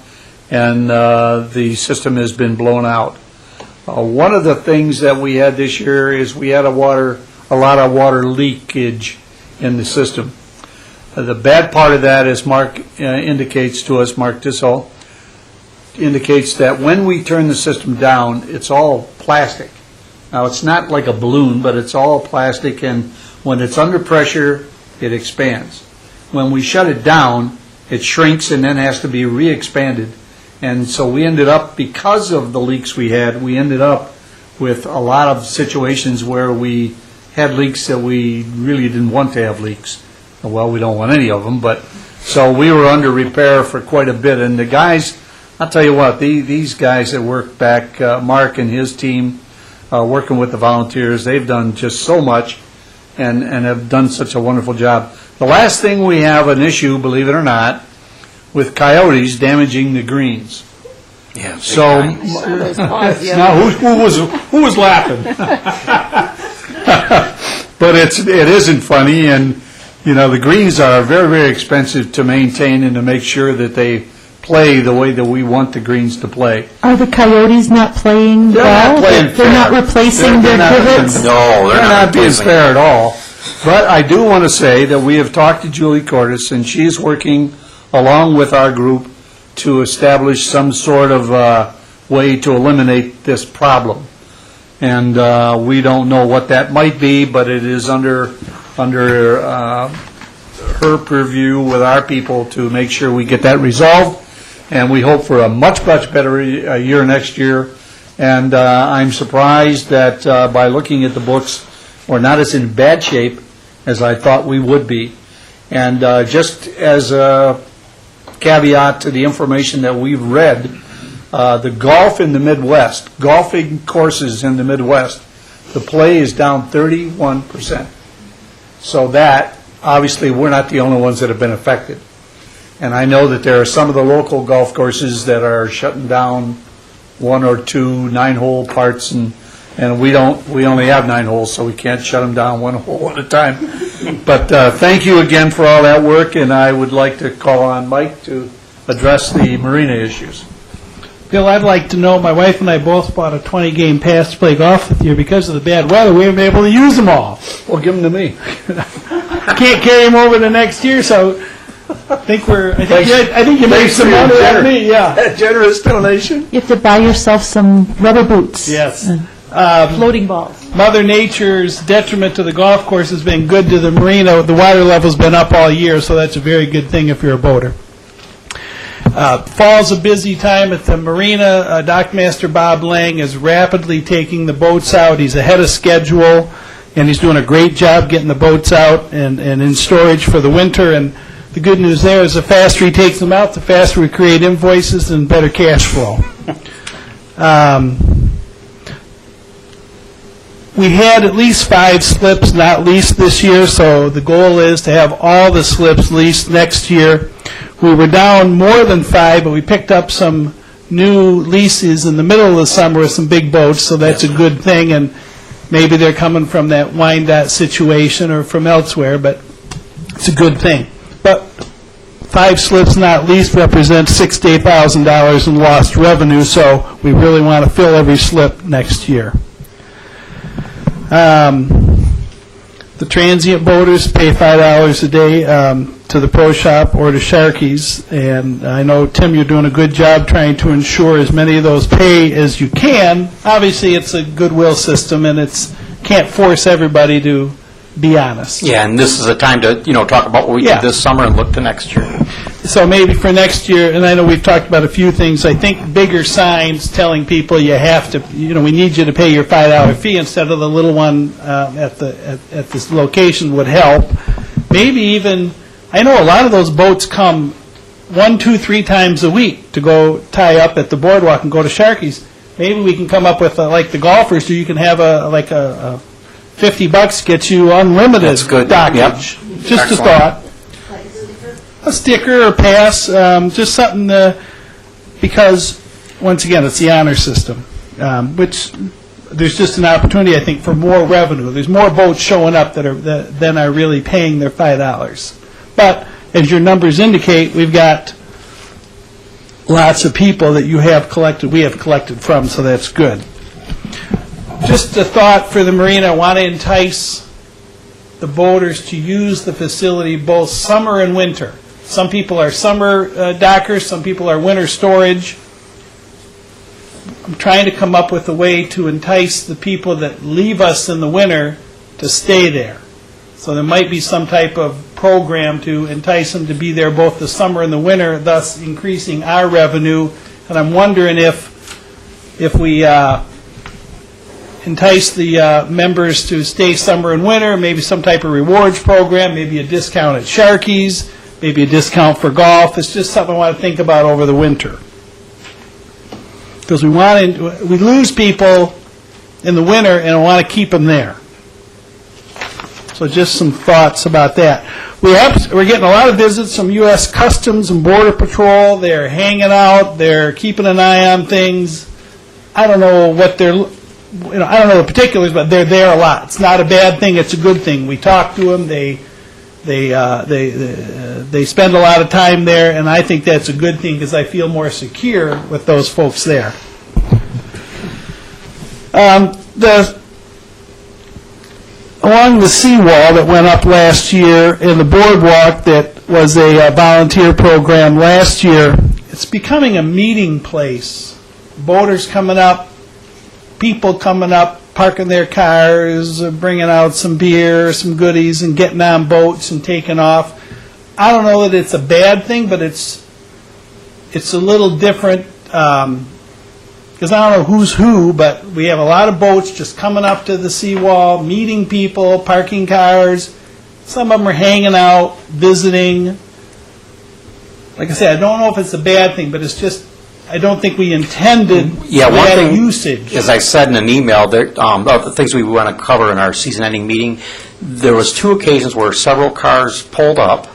and the system has been blown out. One of the things that we had this year is we had a lot of water leakage in the system. The bad part of that, as Mark indicates to us, Mark Dissel, indicates that when we turn the system down, it's all plastic. Now, it's not like a balloon, but it's all plastic, and when it's under pressure, it expands. When we shut it down, it shrinks and then has to be re-expanded. And so we ended up, because of the leaks we ended up with a lot of situations where we had leaks that we really didn't want to have leaks. Well, we don't want any of them, but so we were under repair for quite a bit. And the guys, I'll tell you what, these guys that work back, Mark and his team, working with the volunteers, they've done just so much. and have done such a wonderful job. The last thing we have an issue, believe it or not, with coyotes damaging the greens. Yeah. big So, time. now, who was laughing? But it isn't funny, and, you know, the greens are very, very expensive to maintain and to make sure that they play the way that we want the greens to play. Are the Coyotes not playing They're well? not playing They're not fair. replacing They're their not- pivots? No, They're not being replacing. fair at all. But I do want to say that we have talked to Julie Cordes, and she's working along with our group to establish some sort of way to eliminate this problem. And we don't know what that might be, but it is under her purview with our people to make sure we get that resolved. And we hope for a much, much better year next year. And I'm surprised that by looking at the books, we're not as in bad shape as I thought we would be. And just as a caveat to the information that we've read, the golf in the Midwest, golfing courses in the Midwest, the play is down 31%. So that, obviously, we're not the only ones that have been affected. And I know that there are some of the local golf courses that are shutting down 1 or 2 9-hole parts, and we only have 9 holes, so we can't shut them down 1 hole at a time. But thank you again for all that work, and I would like to call on Mike to address the marina issues. Bill, I'd like to know, my wife and I both bought a 20-game pass to play golf with you. Because of the bad weather, we haven't been able to use them all. Well, give them to me. Can't carry them over the next year, so I think you made some money out of me, yeah. Generous donation. You have to buy yourself some rubber boots. Yes. Floating balls. Mother Nature's detriment to the golf course has been good to the marina. The water level's been up all year, so that's a very good thing if you're a boater. Fall's a busy time at the marina. Dockmaster Bob Lang is rapidly taking the boats out. He's ahead of schedule, and he's doing a great job getting the boats out and in storage for the winter. And the good news there is the faster he takes them out, the faster we create invoices and better cash flow. We had at least 5 slips not leased this year, so the goal is to have all the slips leased next year. We were down more than 5, but we picked up some new leases in the middle of the summer with some big boats, so that's a good thing, and maybe they're coming from that Wyandotte situation or from elsewhere, but it's a good thing. But 5 slips not leased represents $6,000 to $8,000 in lost revenue, so we really want to fill every slip next year. The transient boaters pay $5 a day to the pro shop or to Sharky's, and I know, Tim, you're doing a good job trying to ensure as many of those pay as you can. Obviously, it's a goodwill system, and can't force everybody to be honest. Yeah, and this is a time to, talk about what we Yeah. did this summer and look to next year. So maybe for next year, and I know we've talked about a few things, I think bigger signs telling people you have to, we need you to pay your $5 fee instead of the little one at this location would help. Maybe even, I know a lot of those boats come 1, 2, 3 times a week to go tie up at the boardwalk and go to Sharky's. Maybe we can come up with, like the golfers do, you can have a $50 gets you unlimited That's good. dockage. Yep. Just a Excellent. thought. A sticker or pass, just something because, once again, it's the honor system, which there's just an opportunity, I think, for more revenue. There's more boats showing up than are really paying their $5. But as your numbers indicate, we've got lots of people that we have collected from, so that's good. Just a thought for the marina, I want to entice the boaters to use the facility both summer and winter. Some people are summer dockers, some people are winter storage. I'm trying to come up with a way to entice the people that leave us in the winter to stay there. So there might be some type of program to entice them to be there both the summer and the winter, thus increasing our revenue. And I'm wondering if we entice the members to stay summer and winter, maybe some type of rewards program, maybe a discount at Sharky's, maybe a discount for golf. It's just something I want to think about over the winter. Because we lose people in the winter, and I want to keep them there. So just some thoughts about that. We're getting a lot of visits from U.S. Customs and Border Patrol. They're hanging out, they're keeping an eye on things. I don't know what they're, I don't know the particulars, but they're there a lot. It's not a bad thing, it's a good thing. We talk to them, they spend a lot of time there, and I think that's a good thing because I feel more secure with those folks there. Along the seawall that went up last year and the boardwalk that was a volunteer program last year, it's becoming a meeting place. Boaters coming up, people coming up, parking their cars, bringing out some beer, some goodies, and getting on boats and taking off. I don't know that it's a bad thing, but it's a little different, because I don't know who's who, but we have a lot of boats just coming up to the seawall, meeting people, parking cars. Some of them are hanging out, visiting. Like I said, I don't know if it's a bad thing, but it's just, I don't think we intended that usage. As I said in an email, of the things we want to cover in our season-ending meeting, there was 2 occasions where several cars pulled up,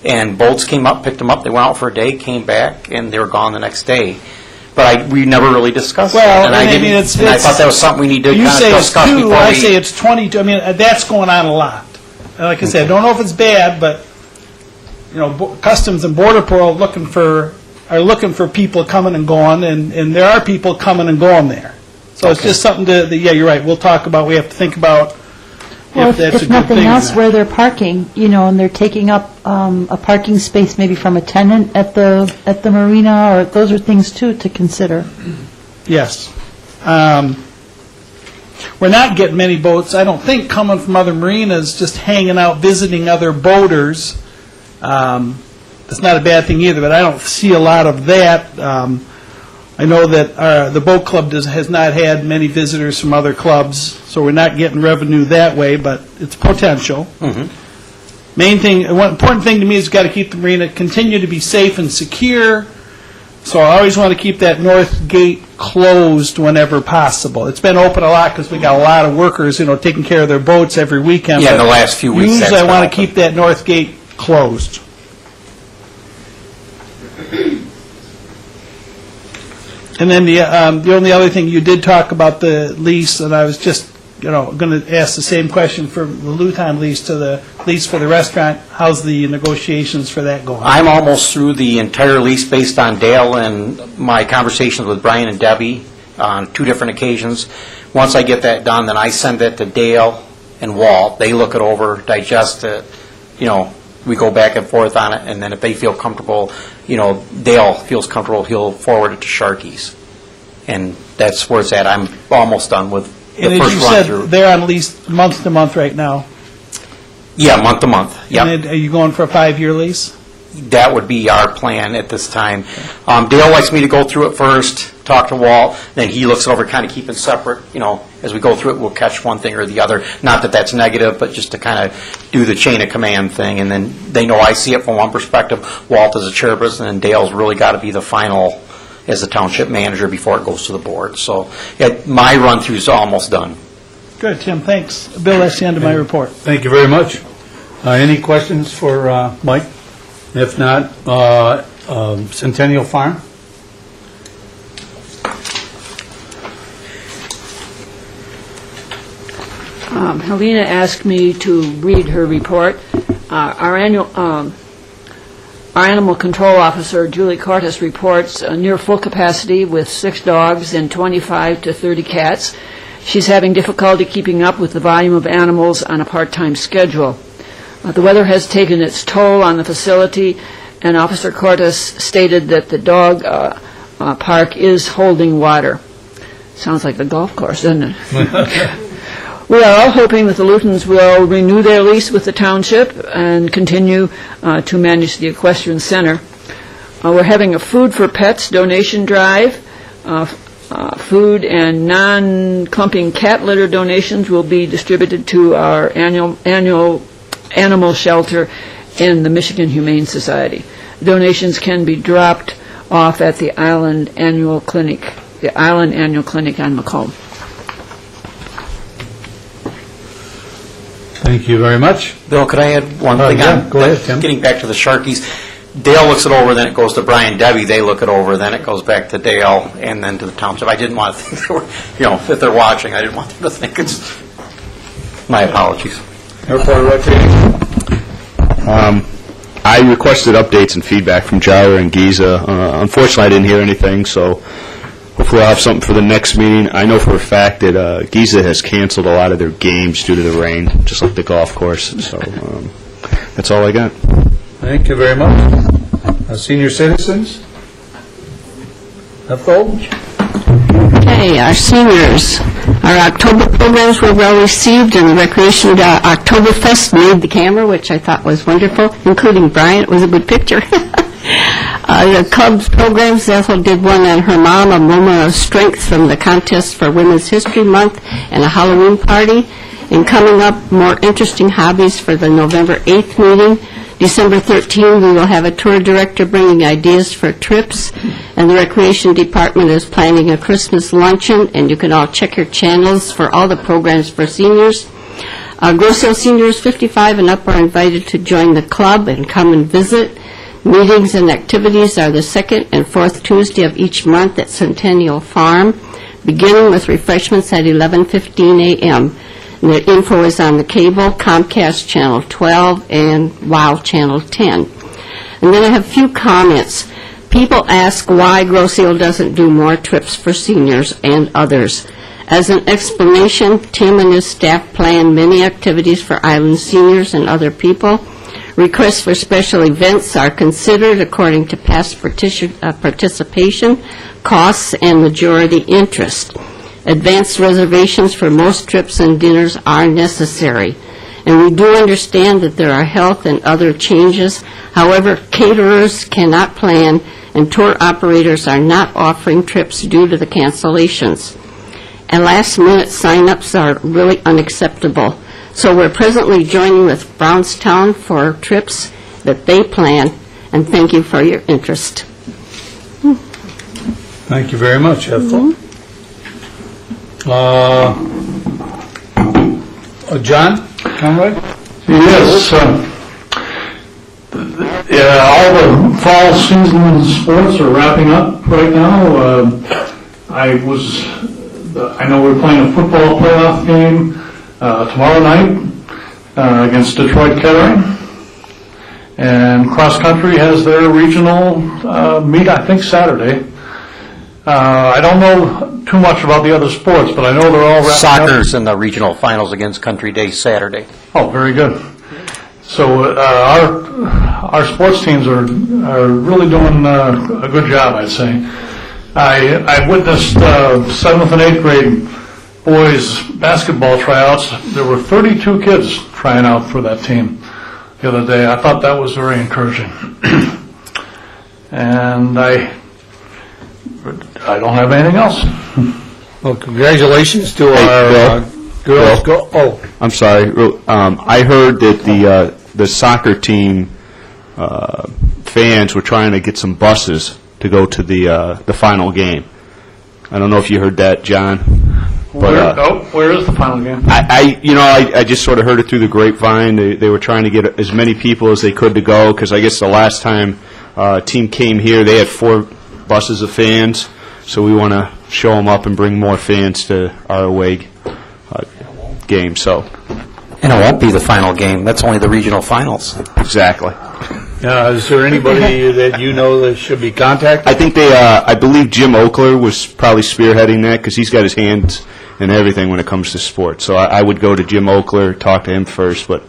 and boats came up, picked them up, they went out for a day, came back, and they were gone the next day. But we never really discussed that. And I thought that was something we need to kind of discuss before we... You say it's 2, I say it's 22. I mean, that's going on a lot. And like I said, I don't know if it's bad, but, Customs and Border Patrol are looking for people coming and going, and there are people coming and going there. So it's just something you're right, we'll talk about, we have to think about if that's a good thing. If nothing else, where they're parking, and they're taking up a parking space maybe from a tenant at the marina, or those are things, too, to consider. Yes. We're not getting many boats, I don't think, coming from other marinas, just hanging out, visiting other boaters. That's not a bad thing either, but I don't see a lot of that. I know that the boat club has not had many visitors from other clubs, so we're not getting revenue that way, but it's potential. Main thing, one important thing to me is we've got to keep the marina, continue to be safe and secure, so I always want to keep that north gate closed whenever possible. It's been open a lot because we got a lot of workers, taking care of their boats every weekend. Yeah, in the last few weeks. Usually I want to keep that north gate closed. And then the only other thing, you did talk about the lease, and I was just, going to ask the same question for the Luton lease to the lease for the restaurant. How's the negotiations for that going? I'm almost through the entire lease based on Dale and my conversations with Brian and Debbie on 2 different occasions. Once I get that done, then I send that to Dale and Walt. They look it over, digest it, we go back and forth on it, and then if they feel comfortable, Dale feels comfortable, he'll forward it to Sharkey's. And that's where it's at. I'm almost done with the and first as you run said, through. They're on lease month to month right now. Yeah, month to month. Yep. And then, are you going for a 5-year lease? That would be our plan at this time. Dale likes me to go through it first, talk to Walt, then he looks over, kind of keeping separate. As we go through it, we'll catch one thing or the other. Not that that's negative, but just to kind of do the chain of command thing. And then they know I see it from one perspective. Walt is a chairperson, and Dale's really got to be the final as the township manager before it goes to the board. So my run-through is almost done. Good, Tim, thanks. Bill, that's the end of my report. Thank you very much. Any questions for Mike? If not, Centennial Farm? Helena asked me to read her report. Our animal control officer, Julie Cortes, reports near full capacity with 6 dogs and 25 to 30 cats. She's having difficulty keeping up with the volume of animals on a part-time schedule. The weather has taken its toll on the facility, and Officer Cortes stated that the dog park is holding water. Sounds like a golf course, doesn't it? We are all hoping that the Lutons will renew their lease with the township and continue to manage the equestrian center. We're having a Food for Pets donation drive. Food and non-clumping cat litter donations will be distributed to our annual animal shelter in the Michigan Humane Society. Donations can be dropped off at the Island Annual Clinic on Macomb. Thank you very much. Bill, could I add one thing yeah, on? go ahead, Tim. Getting back to the Sharkies, Dale looks it over, then it goes to Brian, Debbie, they look it over, then it goes back to Dale, and then to the township. I didn't want to think they were, if they're watching, I didn't want them to think it's, my apologies. Airport recreation. I requested updates and feedback from Gyra and Giza. Unfortunately, I didn't hear anything, so hopefully I'll have something for the next meeting. I know for a fact that Giza has canceled a lot of their games due to the rain, just like the golf course. So that's all I got. Thank you very much. Senior citizens? Nicole? Okay, our seniors. Our October programs were well received, and the Recreation Oktoberfest made the camera, which I thought was wonderful, including Brian. It was a good picture. The club's programs, Ethel did one on her mom, a moment of strength from the contest for Women's History Month, and a Halloween party. And coming up, more interesting hobbies for the November 8th meeting. December 13, we will have a tour director bringing ideas for trips, and the Recreation Department is planning a Christmas luncheon, and you can all check your channels for all the programs for seniors. Grosse Ile seniors 55 and up are invited to join the club and come and visit. Meetings and activities are the second and fourth Tuesday of each month at Centennial Farm, beginning with refreshments at 11:15 a.m. The info is on the cable, Comcast Channel 12 and WOW Channel 10. And then I have a few comments. People ask why Grosse Ile doesn't do more trips for seniors and others. As an explanation, Tim and his staff plan many activities for island seniors and other people. Requests for special events are considered according to past participation, costs, and majority interest. Advanced reservations for most trips and dinners are necessary. And we do understand that there are health and other changes. However, caterers cannot plan, and tour operators are not offering trips due to the cancellations. And last-minute sign-ups are really unacceptable. So we're presently joining with Brownstown for trips that they plan, and thank you for your interest. Thank you very much, Ethel. John Conroy? Yes. All the fall season sports are wrapping up right now. I know we're playing a football playoff game tomorrow night against Detroit Kettering. And cross country has their regional meet, I think, Saturday. I don't know too much about the other sports, but I know they're all wrapping up. Soccer's in the regional finals against Country Day Saturday. Oh, very good. So our sports teams are really doing a good job, I'd say. I witnessed 7th and 8th grade boys basketball tryouts. There were 32 kids trying out for that team the other day. I thought that was very encouraging. And I don't have anything else. Well, congratulations to our girls. Bill. I'm sorry. I heard that the soccer team fans were trying to get some buses to go to the final game. I don't know if you heard that, John. But, where is the final game? I just sort of heard it through the grapevine. They were trying to get as many people as they could to go, because I guess the last time a team came here, they had 4 buses of fans, so we want to show them up and bring more fans to our away game. So, And it won't be the final game. That's only the regional finals. exactly. Is there anybody that you know that should be contacted? I think I believe Jim Oakler was probably spearheading that, because he's got his hands in everything when it comes to sports. So I would go to Jim Oakler, talk to him first. But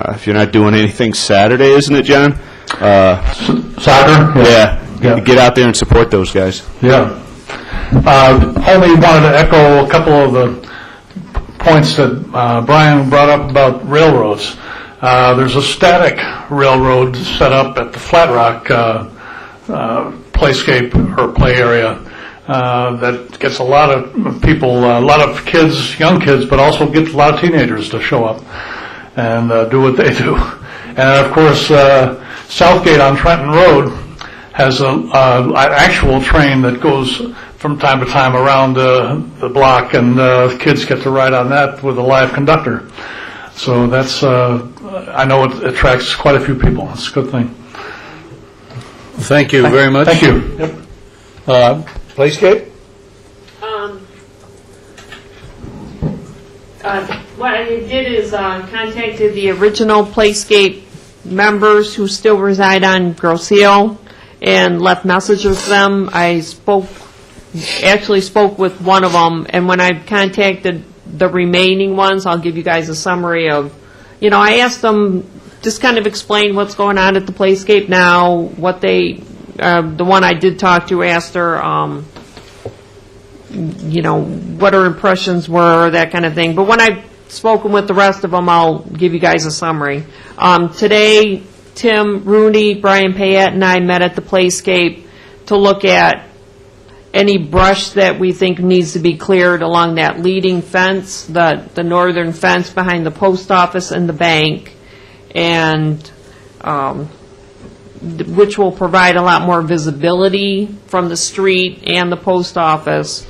if you're not doing anything Saturday, isn't it, John? Soccer? Yeah. Yeah. Get out there and support those guys. Yeah. Only wanted to echo a couple of the points that Brian brought up about railroads. There's a static railroad set up at the Flat Rock playscape or play area that gets a lot of people, a lot of kids, young kids, but also gets a lot of teenagers to show up and do what they do. And of course, Southgate on Trenton Road has an actual train that goes from time to time around the block, and kids get to ride on that with a live conductor. So that's, I know it attracts quite a few people. It's a good thing. Thank you very much. Thank you. Yep. Playscape? What I did is contacted the original Playscape members who still reside on Grosse Ile and left messages with them. I actually spoke with one of them, and when I contacted the remaining ones, I'll give you guys a summary of, I asked them, just kind of explain what's going on at the Playscape now, what the one I did talk to asked her, what her impressions were, that kind of thing. But when I've spoken with the rest of them, I'll give you guys a summary. Today, Tim Rooney, Brian Payette, and I met at the Playscape to look at any brush that we think needs to be cleared along that leading fence, the northern fence behind the post office and the bank, and which will provide a lot more visibility from the street and the post office.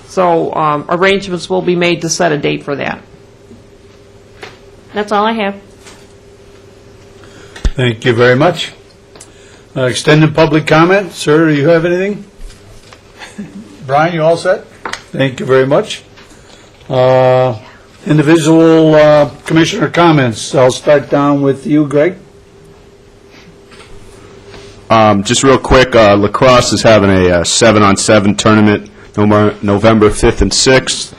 So arrangements will be made to set a date for that. That's all I have. Thank you very much. Extended public comment. Sir, do you have anything? Brian, you all set? Thank you very much. Individual commissioner comments. I'll start down with you, Greg. Just real quick, lacrosse is having a 7-on-7 tournament November 5th and 6th.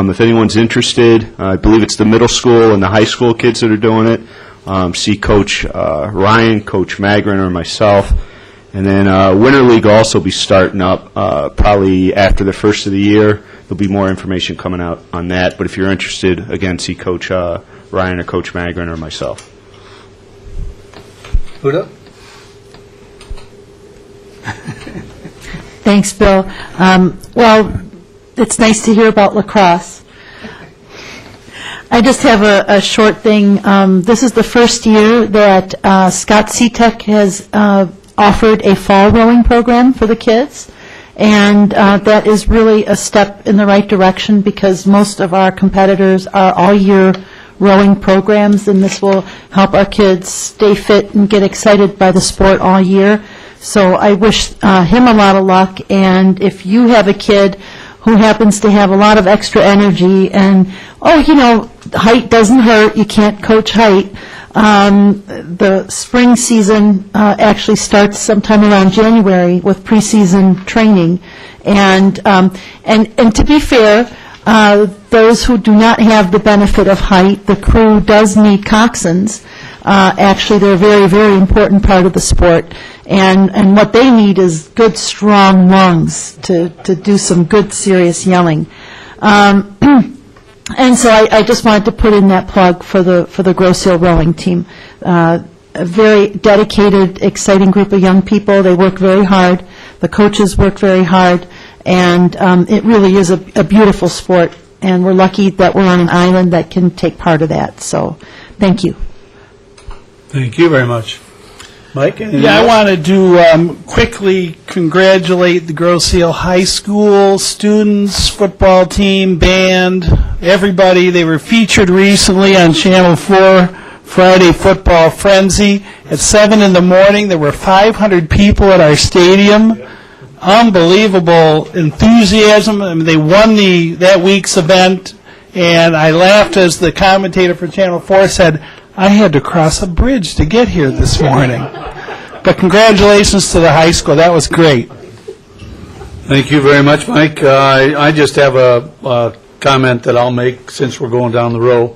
If anyone's interested, I believe it's the middle school and the high school kids that are doing it. See Coach Ryan, Coach Magrin, or myself. And then Winter League will also be starting up probably after the first of the year. There'll be more information coming out on that. But if you're interested, again, see Coach Ryan or Coach Magrin or myself. Huda? Thanks, Bill. Well, it's nice to hear about lacrosse. I just have a short thing. This is the first year that Scott Seatech has offered a fall rowing program for the kids, and that is really a step in the right direction because most of our competitors are all-year rowing programs, and this will help our kids stay fit and get excited by the sport all year. So I wish him a lot of luck, and if you have a kid who happens to have a lot of extra energy and, height doesn't hurt, you can't coach height, the spring season actually starts sometime around January with preseason training. And to be fair, those who do not have the benefit of height, the crew does need coxswains. Actually, they're a very, very important part of the sport. And what they need is good, strong lungs to do some good, serious yelling. And so I just wanted to put in that plug for the Grosse Ile rowing team. A very dedicated, exciting group of young people. They work very hard. The coaches work very hard. And it really is a beautiful sport. And we're lucky that we're on an island that can take part of that. So thank you. Thank you very much. Mike? Yeah, I wanted to quickly congratulate the Grosse Ile High School students, football team, band, everybody. They were featured recently on Channel 4, Friday Football Frenzy. At 7 in the morning, there were 500 people at our stadium. Unbelievable enthusiasm. I mean, they won that week's event, and I laughed as the commentator for Channel 4 said, I had to cross a bridge to get here this morning. But congratulations to the high school. That was great. Thank you very much, Mike. I just have a comment that I'll make since we're going down the row.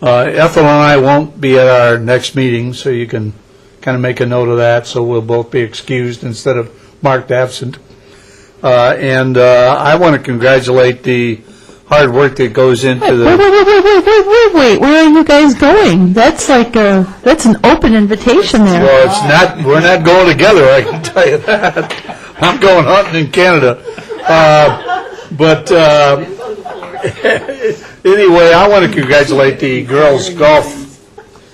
Ethel and I won't be at our next meeting, so you can kind of make a note of that, so we'll both be excused instead of marked absent. And I want to congratulate the hard work that goes into the... Wait, where are you guys going? That's that's an open invitation there. Well, it's not, we're not going together, I can tell you that. I'm going hunting in Canada. But anyway, I want to congratulate the girls' golf.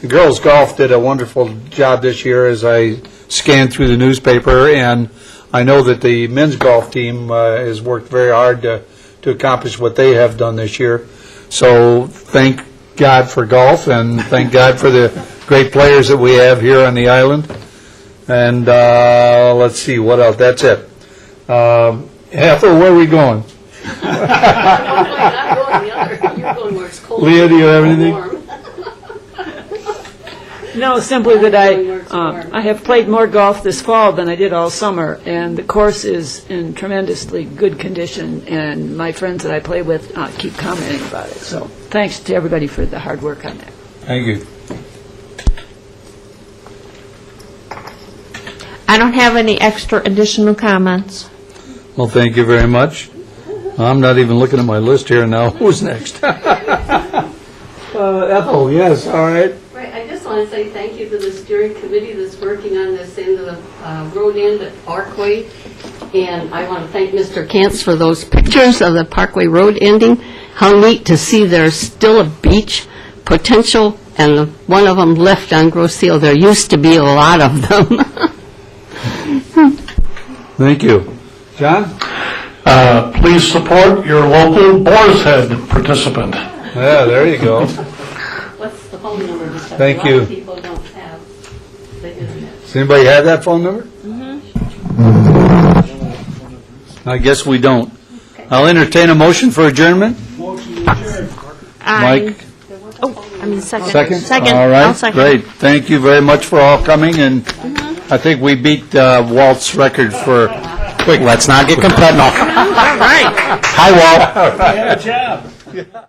The girls' golf did a wonderful job this year as I scanned through the newspaper, and I know that the men's golf team has worked very hard to accomplish what they have done this year. So thank God for golf, and thank God for the great players that we have here on the island. And let's see, what else? That's it. Ethel, where are we going? Leah, do you have anything? No, simply that I have played more golf this fall than I did all summer, and the course is in tremendously good condition, and my friends that I play with keep commenting about it. So thanks to everybody for the hard work on that. Thank you. I don't have any extra additional comments. Well, thank you very much. I'm not even looking at my list here now. Who's next? Ethel, yes, all right. Right, I just want to say thank you to the steering committee that's working on this end of the road end at Parkway. And I want to thank Mr. Cantz for those pictures of the Parkway Road ending. How neat to see there's still a beach potential, and one of them left on Grosse Ile. There used to be a lot of them. Thank you. John? Please support your local Boar's Head participant. Yeah, there you go. What's the phone number? Because Thank a lot you. of people don't have the internet. Does anybody have that phone number? I guess we don't. I'll entertain a motion for adjournment. Mike? Second. Second? All right, great. Thank you very much for all coming, and I think we beat Walt's record for quick. Let's not get competitive. All right. Hi, Walt. Good job.